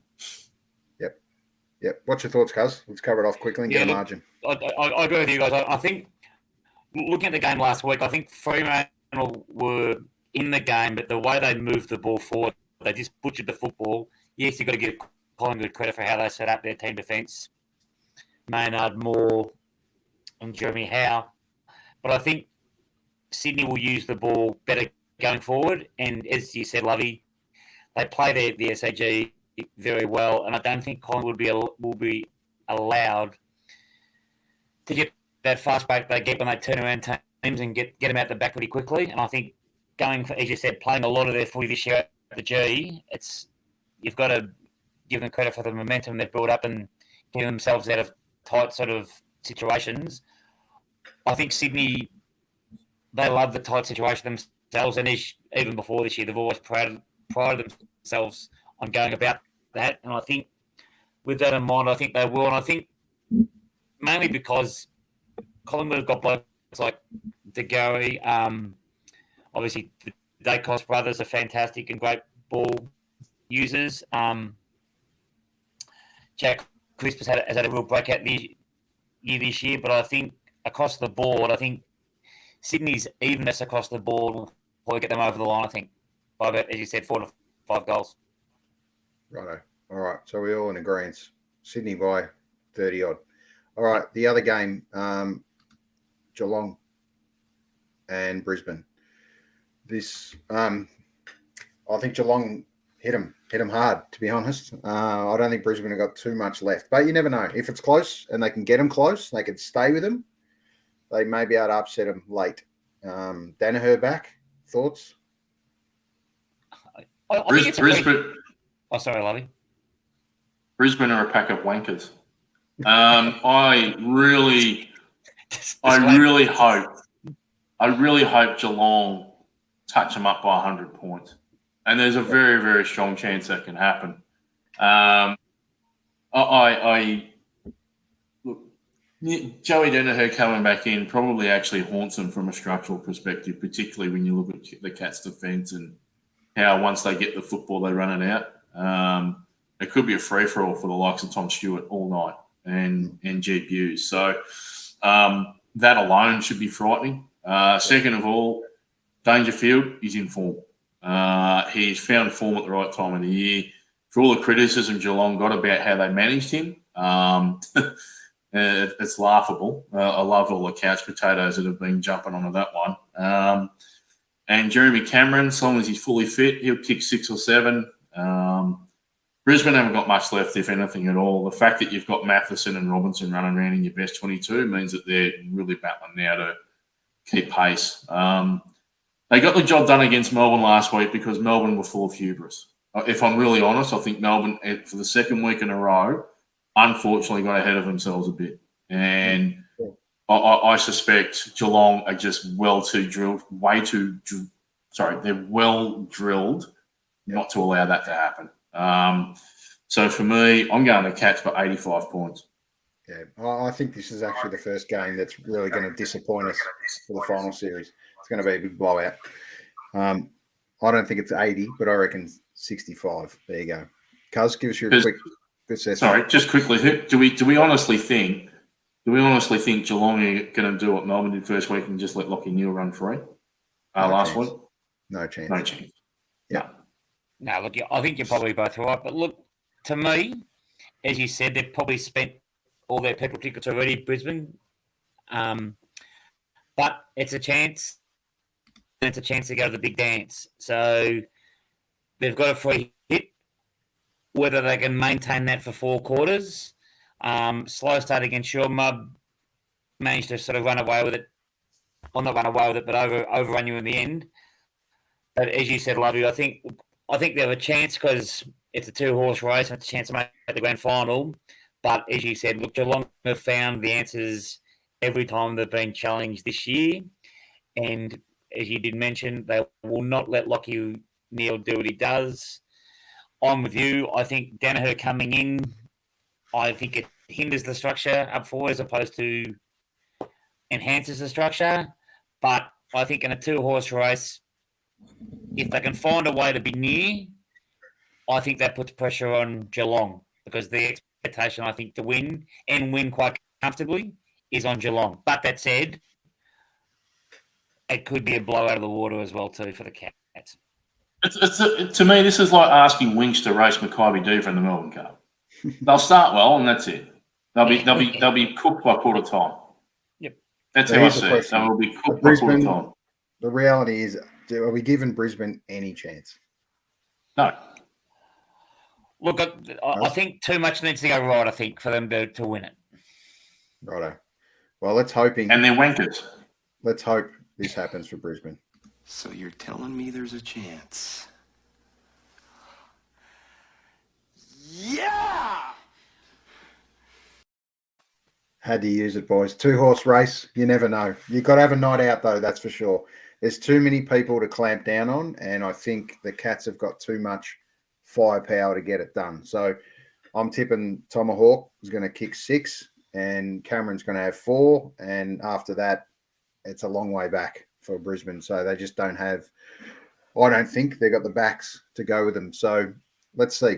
Yep. What's your thoughts, Cuz? Let's cover it off quickly and get a margin. I agree with you guys. I think, looking at the game last week, I think Fremantle were in the game, but the way they moved the ball forward, they just butchered the football. Yes, you've got to give Collingwood credit for how they set up their team defence. Maynard, Moore, and Jeremy Howe. But I think Sydney will use the ball better going forward. And as you said, Lovey, they play the SAG very well, and I don't think Collingwood will be allowed to get that fast break they get when they turn around teams and get them out the back pretty quickly. And I think going for, as you said, playing a lot of their footy this year at the G, you've got to give them credit for the momentum they've built up and getting themselves out of tight sort of situations. I think Sydney, they love the tight situation themselves, and even before this year, they've always prided themselves on going about that. And I think with that in mind, I think they will. And I think mainly because Collingwood have got blokes like De Gary, obviously the Dacos brothers are fantastic and great ball users. Jack Crisp has had a real breakout this year, but I think across the board, I think Sydney's evenness across the board will probably get them over the line, I think, by about, as you said, 4 to 5 goals. Righto. All right. So we're all in agreement. Sydney by 30 odd. All right. The other game, Geelong and Brisbane. This, I think Geelong hit them hard, to be honest. I don't think Brisbane have got too much left, but you never know. If it's close and they can get them close, they can stay with them. They may be able to upset them late. Danaher back. Thoughts? I think it's Brisbane. Oh, sorry, Lovey. Brisbane are a pack of wankers. I really hope Geelong touch them up by 100 points, and there's a very, very strong chance that can happen. Look, Joey Danaher coming back in probably actually haunts them from a structural perspective, particularly when you look at the Cats' defence and how once they get the football they run it out. It could be a free-for-all for the likes of Tom Stewart all night and GPUs. So that alone should be frightening. Second of all, Dangerfield is in form. He's found form at the right time of the year. For all the criticism Geelong got about how they managed him, it's laughable. I love all the couch potatoes that have been jumping onto that one. And Jeremy Cameron, as long as he's fully fit, he'll kick 6 or 7. Brisbane haven't got much left, if anything at all. The fact that you've got Matheson and Robinson running around in your best 22 means that they're really battling now to keep pace. They got the job done against Melbourne last week because Melbourne were full of hubris. If I'm really honest, I think Melbourne, for the second week in a row, unfortunately got ahead of themselves a bit. And I suspect Geelong are just they're well drilled not to allow that to happen. So for me, I'm going to Cats for 85 points. Yeah, I think this is actually the first game that's really going to disappoint us for the final series. It's going to be a big blowout. I don't think it's 80, but I reckon 65. There you go. Cuz, give us your quick assessment. Sorry, just quickly, do we honestly think Geelong are going to do what Melbourne did first week and just let Lachie Neale run free last week? No chance. No chance. Yeah. No, look, I think you're probably both right. But look, to me, as you said, they've probably spent all their petrol tickets already, Brisbane. But it's a chance. It's a chance to go to the big dance. So they've got a free hit. Whether they can maintain that for 4 quarters. Slow start against Shoremub. Managed to sort of run away with it. Well, not run away with it, but overrun you in the end. But as you said, Lovey, I think they have a chance because it's a 2-horse race and it's a chance to make the grand final. But as you said, look, Geelong have found the answers every time they've been challenged this year. And as you did mention, they will not let Lachie Neale do what he does. I'm with you. I think Danaher coming in, I think it hinders the structure up forward as opposed to enhances the structure. But I think in a 2-horse race, if they can find a way to be near, I think that puts pressure on Geelong because the expectation, I think, to win and win quite comfortably is on Geelong. But that said, it could be a blow out of the water as well too for the Cats. To me, this is like asking Winks to race Mackay Deaver in the Melbourne Cup. They'll start well, and that's it. They'll be cooked by quarter time. Yep, that's how I see it. They will be cooked by quarter time. The reality is, are we giving Brisbane any chance? No. Look, I think too much needs to go right, I think, for them to win it. Righto. Well, let's hoping. And they're wankers. Let's hope this happens for Brisbane. So you're telling me there's a chance? Yeah! Had to use it, boys. 2-horse race. You never know. You've got to have a night out, though, that's for sure. there's too many people to clamp down on, and I think the Cats have got too much firepower to get it done. So I'm tipping Tomahawk is going to kick 6 and Cameron's going to have 4. And after that, it's a long way back for Brisbane. So they just don't have, I don't think they've got the backs to go with them. So let's see.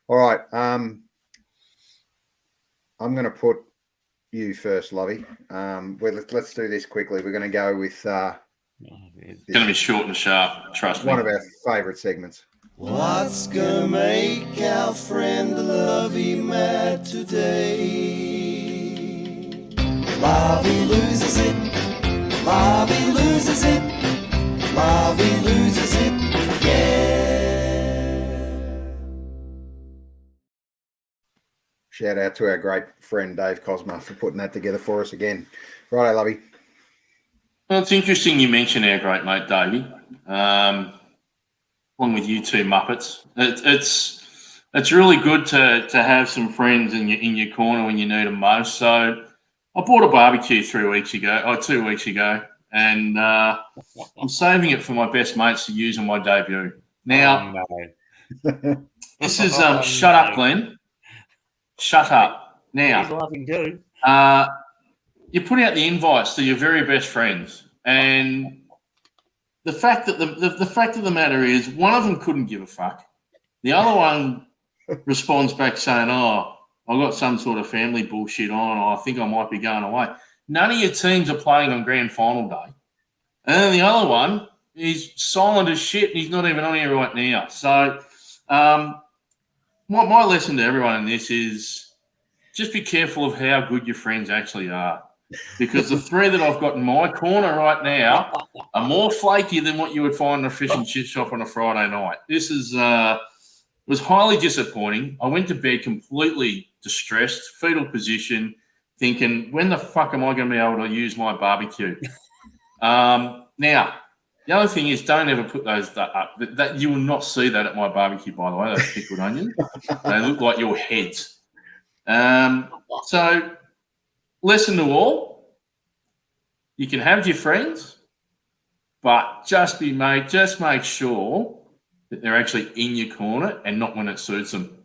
All right. I'm going to put you first, Lovey. Let's do this quickly. We're going to go with It's going to be short and sharp. Trust me. one of our favourite segments. What's gonna make our friend Lovey mad today? Lovey loses it. Lovey loses it. Lovey loses it. Yeah. Shout out to our great friend Dave Cosma for putting that together for us again. Righto, Lovey. Well, it's interesting you mention our great mate Davey. Along with you two Muppets, it's really good to have some friends in your corner when you need them most. So I bought a barbecue 2 weeks ago, and I'm saving it for my best mates to use on my debut. Now, this is shut up, Glenn. Shut up. Now, He's laughing too. you put out the invites to your very best friends, and the fact that the fact of the matter is, one of them couldn't give a fuck. The other one responds back saying, "Oh, I got some sort of family bullshit on. Or I think I might be going away." None of your teams are playing on grand final day, and then the other one is silent as shit, and he's not even on here right now. So, my lesson to everyone in this is just be careful of how good your friends actually are. Because the 3 that I've got in my corner right now are more flaky than what you would find in a fish and chip shop on a Friday night. This is was highly disappointing. I went to bed completely distressed, fetal position, thinking, when the fuck am I going to be able to use my barbecue? Now, the other thing is, don't ever put those up. That you will not see that at my barbecue, by the way, those pickled onions. They look like your heads. So, lesson to all, you can have your friends, but just make sure that they're actually in your corner and not when it suits them.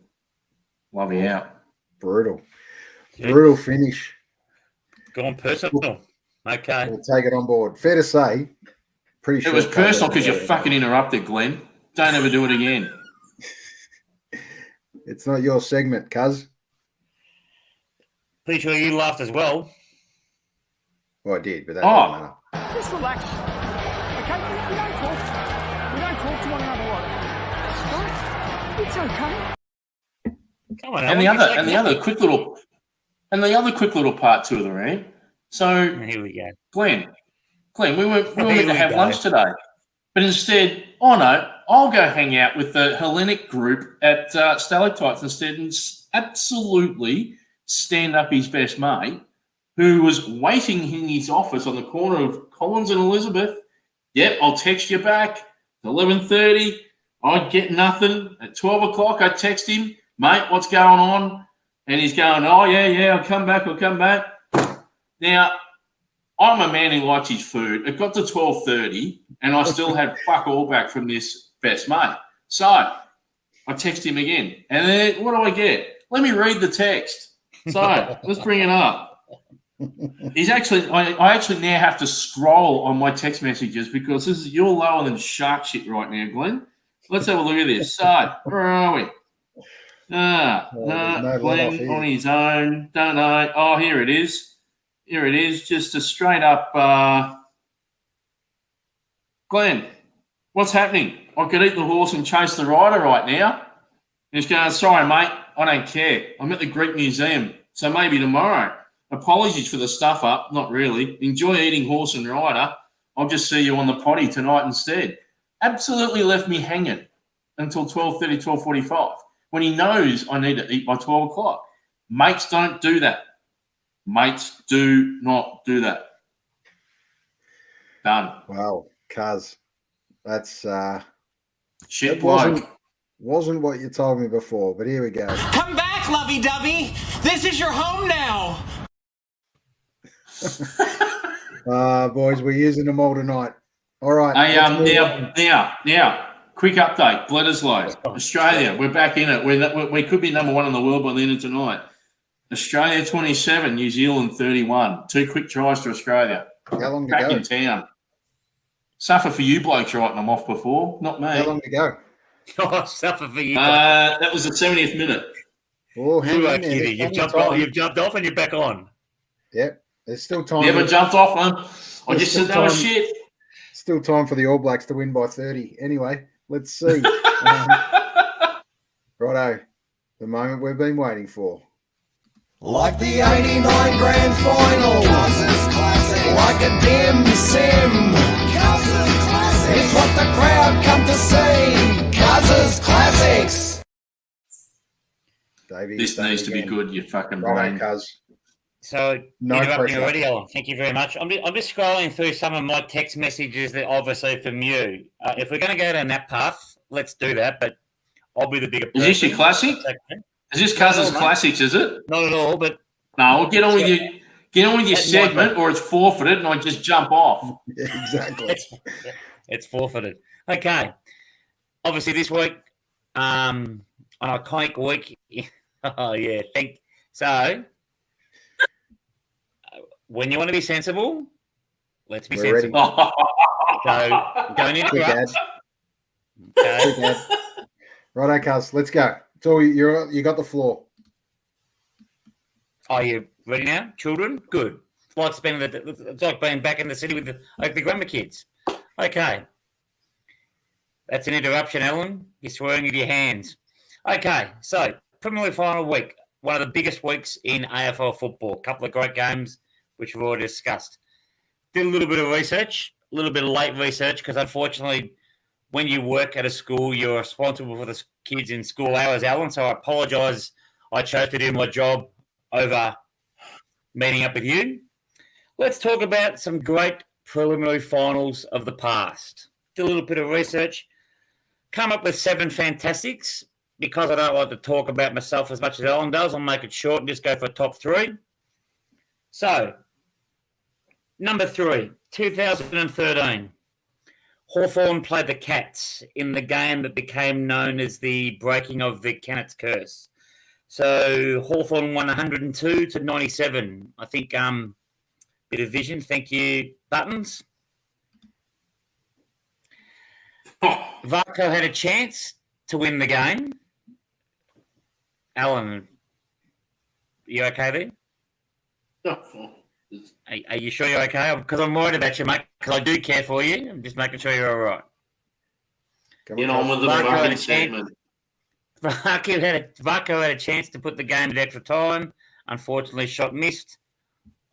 Love you out. Brutal finish. Gone personal. Okay. We'll take it on board. Fair to say, pretty sure It was personal because you fucking interrupted, Glenn. Don't ever do it again. It's not your segment, cuz. Pretty sure you laughed as well. Well, I did, but that doesn't matter. Just relax. Okay? We don't talk to one another like that. It's okay. Come on, And the other quick little part to the rant. So here we go. Glenn, we were meant to have lunch today, but instead, I'll go hang out with the Hellenic group at Stalactites instead, and absolutely stand up his best mate, who was waiting in his office on the corner of Collins and Elizabeth. Yep, I'll text you back. 11:30, I get nothing. At 12 o'clock, I text him, mate, what's going on? And he's going, oh, yeah, I'll come back. Now, I'm a man who likes his food. It got to 12:30, and I still had fuck all back from this best mate. So I text him again. And then what do I get? Let me read the text. So let's bring it up. I actually now have to scroll on my text messages because you're lower than shark shit right now, Glenn. Let's have a look at this. So where are we? Glenn on his own. Don't know. Oh, here it is. Just a straight up. Glenn, what's happening? I could eat the horse and chase the rider right now. He's going, sorry, mate. I don't care. I'm at the Greek Museum, so maybe tomorrow. Apologies for the stuff up. Not really. Enjoy eating horse and rider. I'll just see you on the potty tonight instead. Absolutely left me hanging until 12:30, 12:45 when he knows I need to eat by 12 o'clock. Mates don't do that. Mates do not do that. Done. Wow, cuz. That's shit bloke. Wasn't what you told me before, but here we go. Come back, lovey-dovey. This is your home now. Boys, we're using them all tonight. All right. Hey, now, quick update. Bledisloe, Australia. We're back in it. We could be number 1 in the world by the end of tonight. Australia 27, New Zealand 31. 2 quick tries to Australia. How long to back go? in town. Suffer for you blokes writing them off before, not me. How long to go? Oh, suffer for you. That was the 70th minute. Oh, hang You are on there. kidding. There's You've jumped off and you're back on. Yep. There's still time. You ever jumped off, man? I just said that was shit. Still time for the All Blacks to win by 30. Anyway, let's see. Righto. The moment we've been waiting for. Like the 89 grand final, like a dim sim, it's what the crowd come to see, Cousins Classics. Davey, This needs to be good, you fucking brain. Cuz. So, No interrupting pressure. already, Alan. Thank you very much. I'm just scrolling through some of my text messages that I've received from you. If we're going to go down that path, let's do that, but I'll be the bigger person. Is this your classic? Is this Cousins Classics, is it? Not at all, but... No, well, get on with your segment or it's forfeited and I just jump off. Yeah, exactly. It's forfeited. Okay. Obviously, this week, an iconic week. Oh, yeah. So, when you want to be sensible, let's be We're sensible. So, don't interrupt. Okay. Righto, cuz. Let's go. So you got the floor. Are you ready now, children? Good. It's like being back in the city with the grammar kids. Okay. That's an interruption, Alan. You're swearing with your hands. Okay, so Premier League final week, one of the biggest weeks in AFL football. A couple of great games, which we've already discussed. Did a little bit of research, a little bit of late research, because unfortunately, when you work at a school, you're responsible for the kids in school hours, Alan. So I apologise. I chose to do my job over meeting up with you. Let's talk about some great preliminary finals of the past. Did a little bit of research. Come up with 7 fantastics. Because I don't like to talk about myself as much as Alan does, I'll make it short and just go for top 3. So, number 3, 2013. Hawthorn played the Cats in the game that became known as the breaking of the Cannets curse. So Hawthorn won 102-97. I think bit of vision. Thank you, Buttons. Varco had a chance to win the game. Alan, you okay there? Are you sure you're okay? Because I'm worried about you, mate, because I do care for you. I'm just making sure you're all right. Get on with the fucking segment. Varco had a chance to put the game at extra time. Unfortunately, shot missed.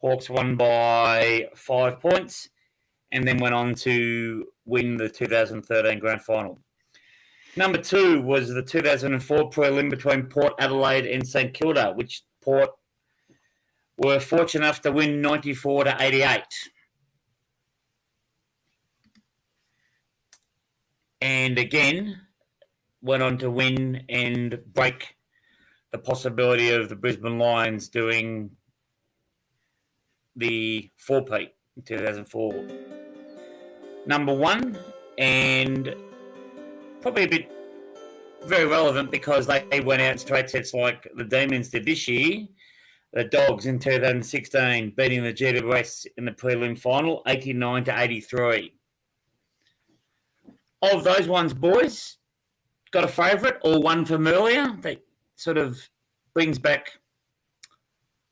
Hawks won by 5 points and then went on to win the 2013 grand final. Number 2 was the 2004 prelim between Port Adelaide and St Kilda, which Port were fortunate enough to win 94-88. And again, went on to win and break the possibility of the Brisbane Lions doing the 4-peat in 2004. Number 1, and probably a bit very relevant because they went out in straight sets like the Demons did this year. The Dogs in 2016 beating the GWS in the prelim final, 89-83. Of those ones, boys, got a favourite or one familiar that sort of brings back,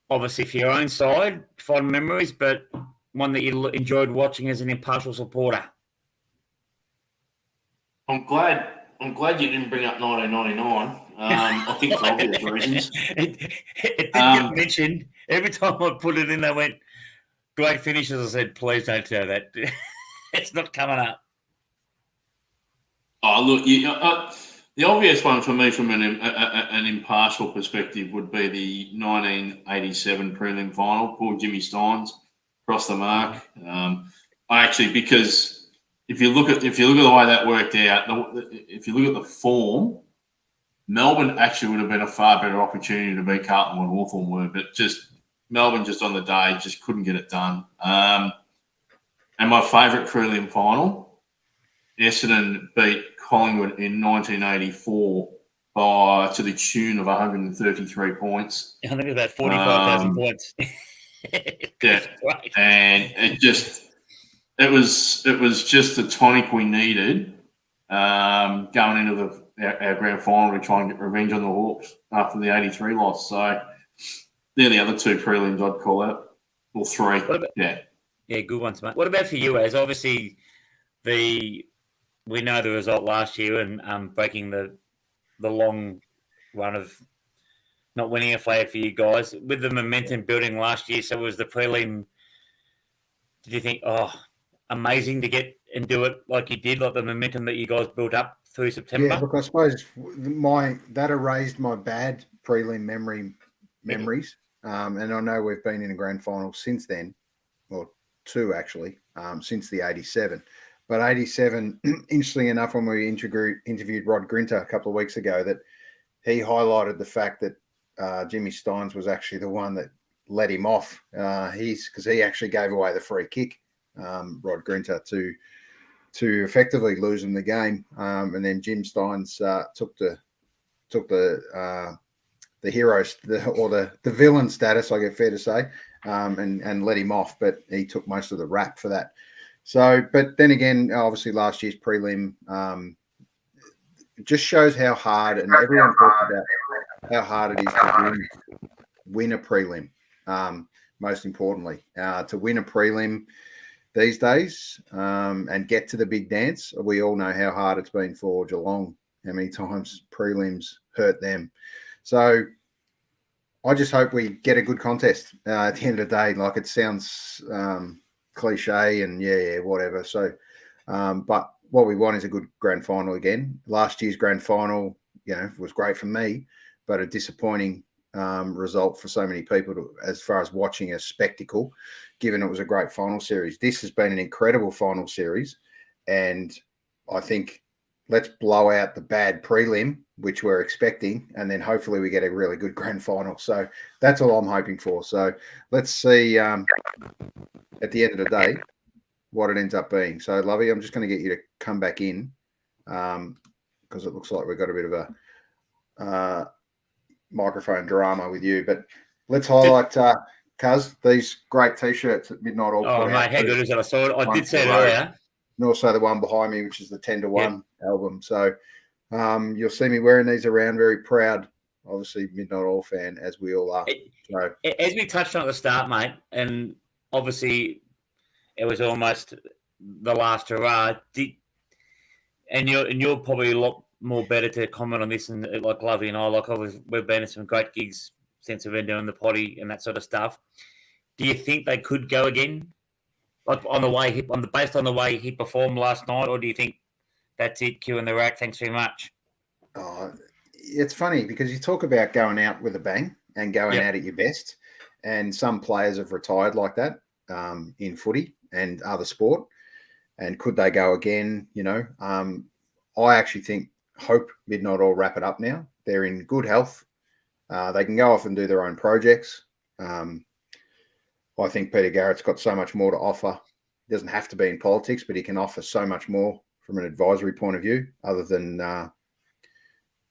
obviously, for your own side, fond memories, but one that you enjoyed watching as an impartial supporter? I'm glad you didn't bring up 1999. I think for obvious reasons. It did get mentioned. Every time I put it in, they went, great finishes. I said, please don't do that. It's not coming up. Oh, look, the obvious one for me from an impartial perspective would be the 1987 prelim final. Poor Jimmy Steins across the mark. Because if you look at the way that worked out, if you look at the form, Melbourne actually would have been a far better opportunity to beat Carlton than Hawthorn were, but just Melbourne just on the day just couldn't get it done. And my favourite prelim final, Essendon beat Collingwood in 1984 to the tune of 133 points. I think it was about 45,000 points. Yeah, Right. and it was just the tonic we needed going into our grand final to try and get revenge on the Hawks after the 83 loss. So they're the other two prelims I'd call out, or three. Yeah, good ones, mate. What about for you, Az? Obviously, we know the result last year and breaking the long run of not winning a flag for you guys. With the momentum building last year, so was the prelim, did you think, amazing to get and do it like you did, like the momentum that you guys built up through September? Yeah, look, I suppose that erased my bad prelim memories. And I know we've been in a grand final since then, or two actually, since the 87. But 87, interestingly enough, when we interviewed Rod Grinter a couple of weeks ago, that he highlighted the fact that Jimmy Steins was actually the one that let him off. Because he actually gave away the free kick, Rod Grinter, to effectively lose him the game. And then Jim Steins took the heroes, the villain status, I get fair to say, and let him off. But he took most of the rap for that. So, but then again, obviously last year's prelim just shows how hard, and everyone talks about how hard it is to win a prelim. Most importantly, to win a prelim these days and get to the big dance. We all know how hard it's been for Geelong, how many times prelims hurt them. So I just hope we get a good contest at the end of the day. Like, it sounds cliche and whatever. So, but what we want is a good grand final again. Last year's grand final, was great for me, but a disappointing result for so many people as far as watching a spectacle, given it was a great final series. This has been an incredible final series, and I think let's blow out the bad prelim, which we're expecting, and then hopefully we get a really good grand final. So that's all I'm hoping for. So let's see at the end of the day what it ends up being. So, Lovey, I'm just going to get you to come back in because it looks like we've got a bit of a microphone drama with you. But let's highlight, Cuz, these great T-shirts that Midnight All Oh, put mate, out. how good is it? I saw it. I did see it earlier. And also the one behind me, which is the 10 to 1 album. So you'll see me wearing these around, very proud, obviously, Midnight All fan, as we all are. So, as we touched on at the start, mate, and obviously it was almost the last hurrah. And you're probably a lot more better to comment on this, and like Lovey and I, we've been to some great gigs since we've been doing the potty and that sort of stuff. Do you think they could go again, like based on the way he performed last night, or do you think that's it, cue in the rack? Thanks very much. It's funny because you talk about going out with a bang and going out at your best, and some players have retired like that in footy and other sport. And could they go again? I actually hope Midnight All wrap it up now. They're in good health. They can go off and do their own projects. I think Peter Garrett's got so much more to offer. He doesn't have to be in politics, but he can offer so much more from an advisory point of view other than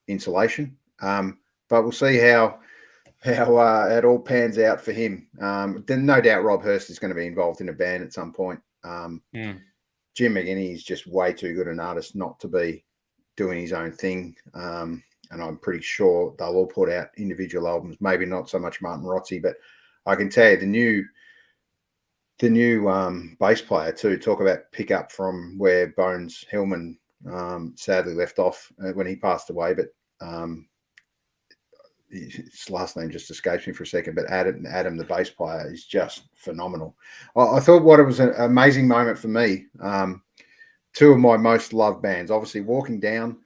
insulation. But we'll see how it all pans out for him. Then no doubt Rob Hurst is going to be involved in a band at some point. Jim McGinney is just way too good an artist not to be doing his own thing. And I'm pretty sure they'll all put out individual albums. Maybe not so much Martin Rotzi, but I can tell you the new bass player too. Talk about pick up from where Bones Hillman sadly left off when he passed away. But his last name just escapes me for a second. But Adam, the bass player, is just phenomenal. I thought what it was an amazing moment for me. Two of my most loved bands, obviously walking down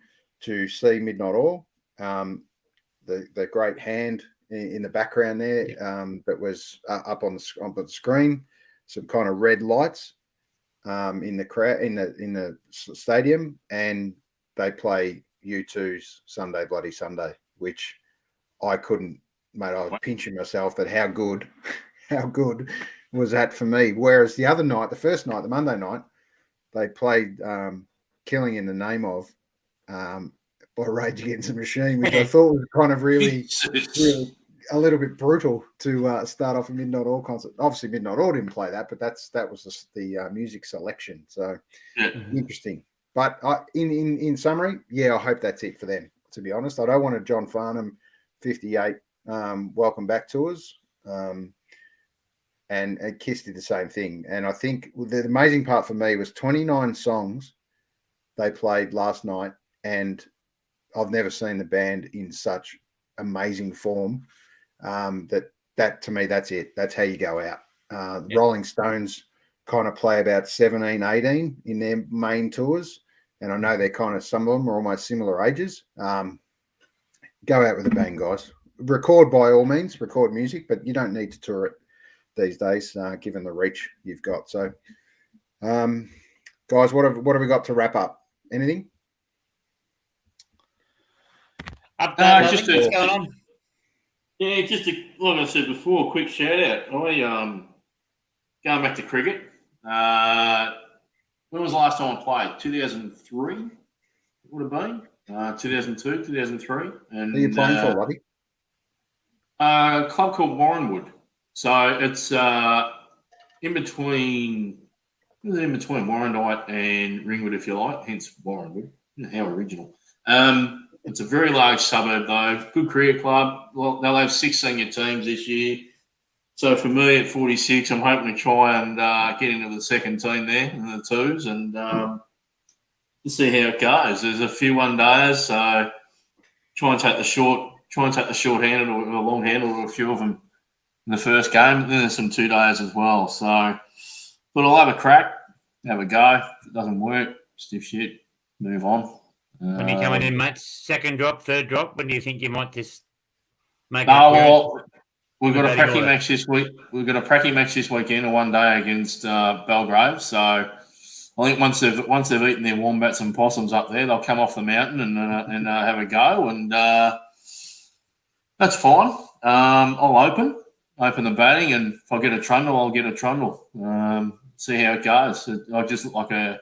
to see Midnight All. The great hand in the background there that was up on the screen, some kind of red lights in the crowd in the stadium, and they play U2's Sunday Bloody Sunday, which I couldn't, mate. I was pinching myself that how good was that for me. Whereas the other night, the first night, the Monday night, they played Killing in the Name of by Rage Against the Machine, which I thought was kind of really a little bit brutal to start off a Midnight Oil concert. Obviously, Midnight Oil didn't play that, but that was just the music selection. So interesting. But in summary, yeah, I hope that's it for them, to be honest. I don't want a John Farnham 58 welcome back tours. And Kiss did the same thing. And I think the amazing part for me was 29 songs they played last night, and I've never seen the band in such amazing form. That to me, that's it. That's how you go out. Rolling Stones kind of play about 17, 18 in their main tours. And I know they're kind of, some of them are almost similar ages. Go out with a bang, guys. Record by all means, record music, but you don't need to tour it these days, given the reach you've got. So, guys, what have we got to wrap up? Anything? Just what's going on? Yeah, like I said before, a quick shout out. Going back to cricket. When was the last time I played? 2003 would have been. 2002, 2003. And who are you playing for, Lovey? A club called Warrenwood. So it's in between Warrandyte and Ringwood, if you like, hence Warrenwood. How original. It's a very large suburb, though. Good cricket club. Well, they'll have 6 senior teams this year. So for me at 46, I'm hoping to try and get into the second team there in the twos and see how it goes. There's a few one-dayers, so try and take the short handle or a long handle to a few of them in the first game. Then there's some 2 days as well. So, but I'll have a crack, have a go. If it doesn't work, stiff shit, move on. When you're coming in, mate, second drop, third drop, when do you think you might just make we've got a pracky match this week. We've got a pracky match this weekend, a 1 day against Belgrave. So I think once they've eaten their wombats and possums up there, they'll come off the mountain and have a go, and that's fine. I'll open the batting, and if I get a trundle, I'll get a trundle. See how it goes. I just look like a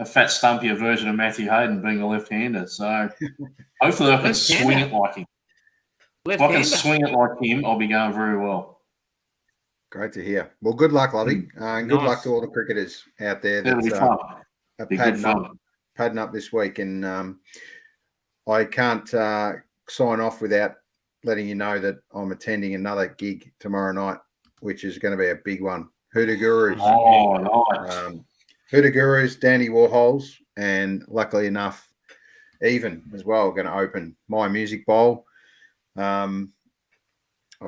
fat, stumpier version of Matthew Hayden being a left-hander. So hopefully I can swing it like him. If I can swing it like him, I'll be going very well. Great to hear. Well, good luck, Lovey. And good luck to all the cricketers out there That'll be fun. Padding up this week. And I can't sign off without letting you know that I'm attending another gig tomorrow night, which is going to be a big one. Hoodoo Gurus. Oh, nice. Hoodoo Gurus, Dandy Warhols, and luckily enough, Even as well, going to open my music bowl. I've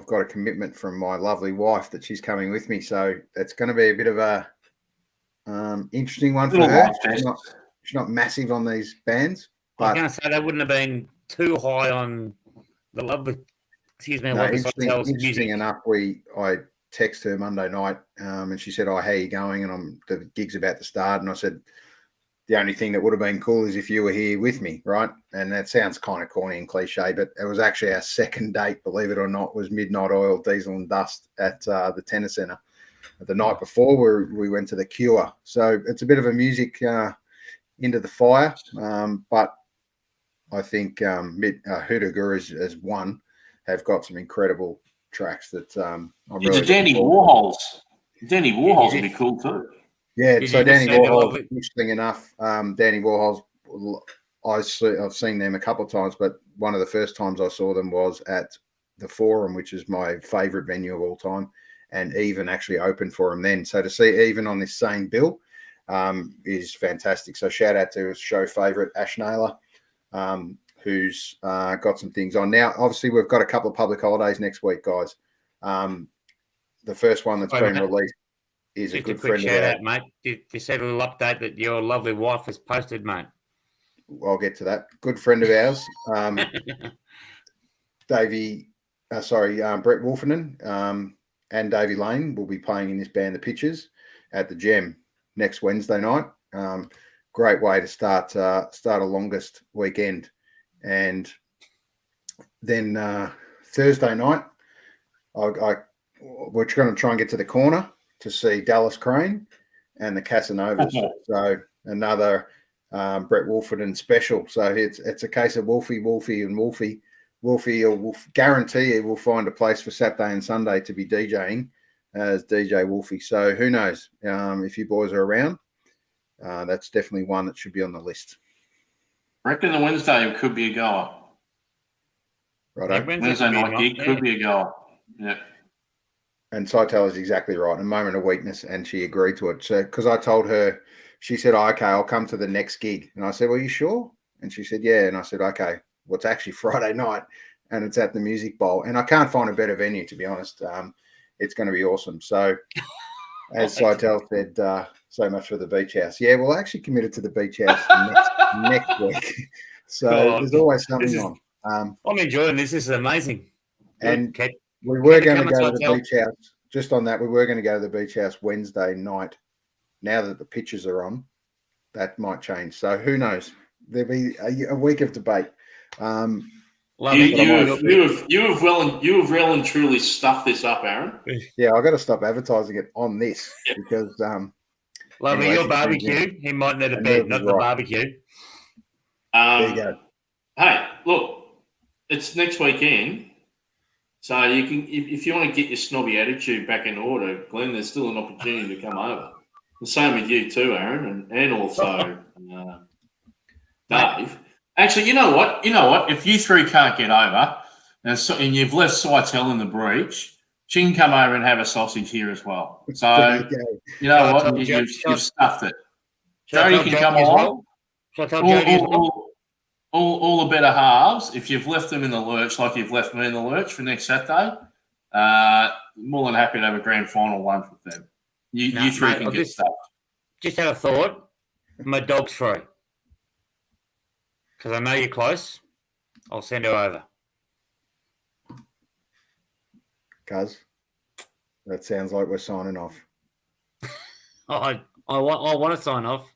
got a commitment from my lovely wife that she's coming with me, so it's going to be a bit of a interesting one for her. She's not massive on these bands. But I was going to say they wouldn't have been too high on the lovely. Excuse me. No, interesting enough, I texted her Monday night, and she said, "Oh, how are you going?" And the gig's about to start, and I said, the only thing that would have been cool is if you were here with me, right? And that sounds kind of corny and cliche, but it was actually our second date, believe it or not, was Midnight Oil, Diesel and Dust at the Tennis Centre. The night before, we went to the Cure. So it's a bit of a music into the fire, but I think Hoodoo Gurus as one have got some incredible tracks that I'm really It's a Danny Warhols. Danny Warhols would be cool too. Yeah, so Danny Warhols, interesting enough, Danny Warhols, I've seen them a couple of times, but one of the first times I saw them was at the Forum, which is my favourite venue of all time, and Even actually opened for them then. So to see Even on this same bill is fantastic. So shout out to show favourite Ash Naylor, who's got some things on. Now, obviously, we've got a couple of public holidays next week, guys. The first one that's been released is just a good quick friend shout of ours. out, mate. You said a little update that your lovely wife has posted, mate. I'll get to that. Good friend of ours, Brett Wolfenden, and Davey Lane will be playing in this band, The Pitchers, at the Gem next Wednesday night. Great way to start a longest weekend. And then Thursday night, we're going to try and get to the Corner to see Dallas Crane and the Casanovas. So another Brett Wolford special. So it's a case of Wolfie, and Wolfie will guarantee he will find a place for Saturday and Sunday to be DJing as DJ Wolfie. So who knows? If you boys are around, that's definitely one that should be on the list. I reckon the Wednesday could be a goer. Right. Wednesday night gig could be a goer. Yeah. And Saitel is exactly right. A moment of weakness, and she agreed to it. So, because I told her, she said, oh, okay, I'll come to the next gig. And I said, well, you sure? And she said, yeah. And I said, okay, well, it's actually Friday night, and it's at the Music Bowl. And I can't find a better venue, to be honest. It's going to be awesome. So, as Saitel said, so much for the beach house. Yeah, well, I actually committed to the beach house next week. So, there's always something on. I'm enjoying this. This is amazing. And we were going to go to the beach house. Just on that, we were going to go to the beach house Wednesday night. Now that the pitches are on, that might change. So who knows? There'll be a week of debate. You have well and truly stuffed this up, Aaron. Yeah, I've got to stop advertising it on this because Lovey, your barbecue. He might need a bed, not the barbecue. There you go. Hey, look. It's next weekend, so you can, if you want to get your snobby attitude back in order, Glenn, there's still an opportunity to come over. The same with you too, Aaron, and also Dave. Actually, you know what? If you three can't get over, and you've left Saitel in the breach, she can come over and have a sausage here as well. So you know what? You've stuffed it. Jody can come along. Shall I tell Jody as well? All the better halves, if you've left them in the lurch like you've left me in the lurch for next Saturday, more than happy to have a grand final one with them. You three can get stuff. Just had a thought. My dog's free. Because I know you're close. I'll send her over. Cuz, that sounds like we're signing off. I want to sign off.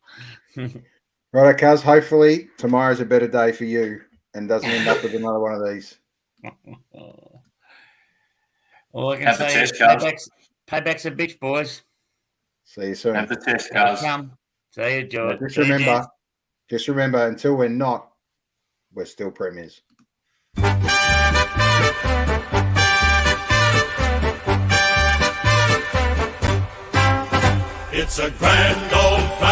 Right, Cuz, hopefully tomorrow's a better day for you and doesn't end up with another one of these. All I can say is payback's a bitch, boys. See you soon. Have the test, Cuz. See you, George. Just remember, until we're not, we're still premiers. It's a grand old flag.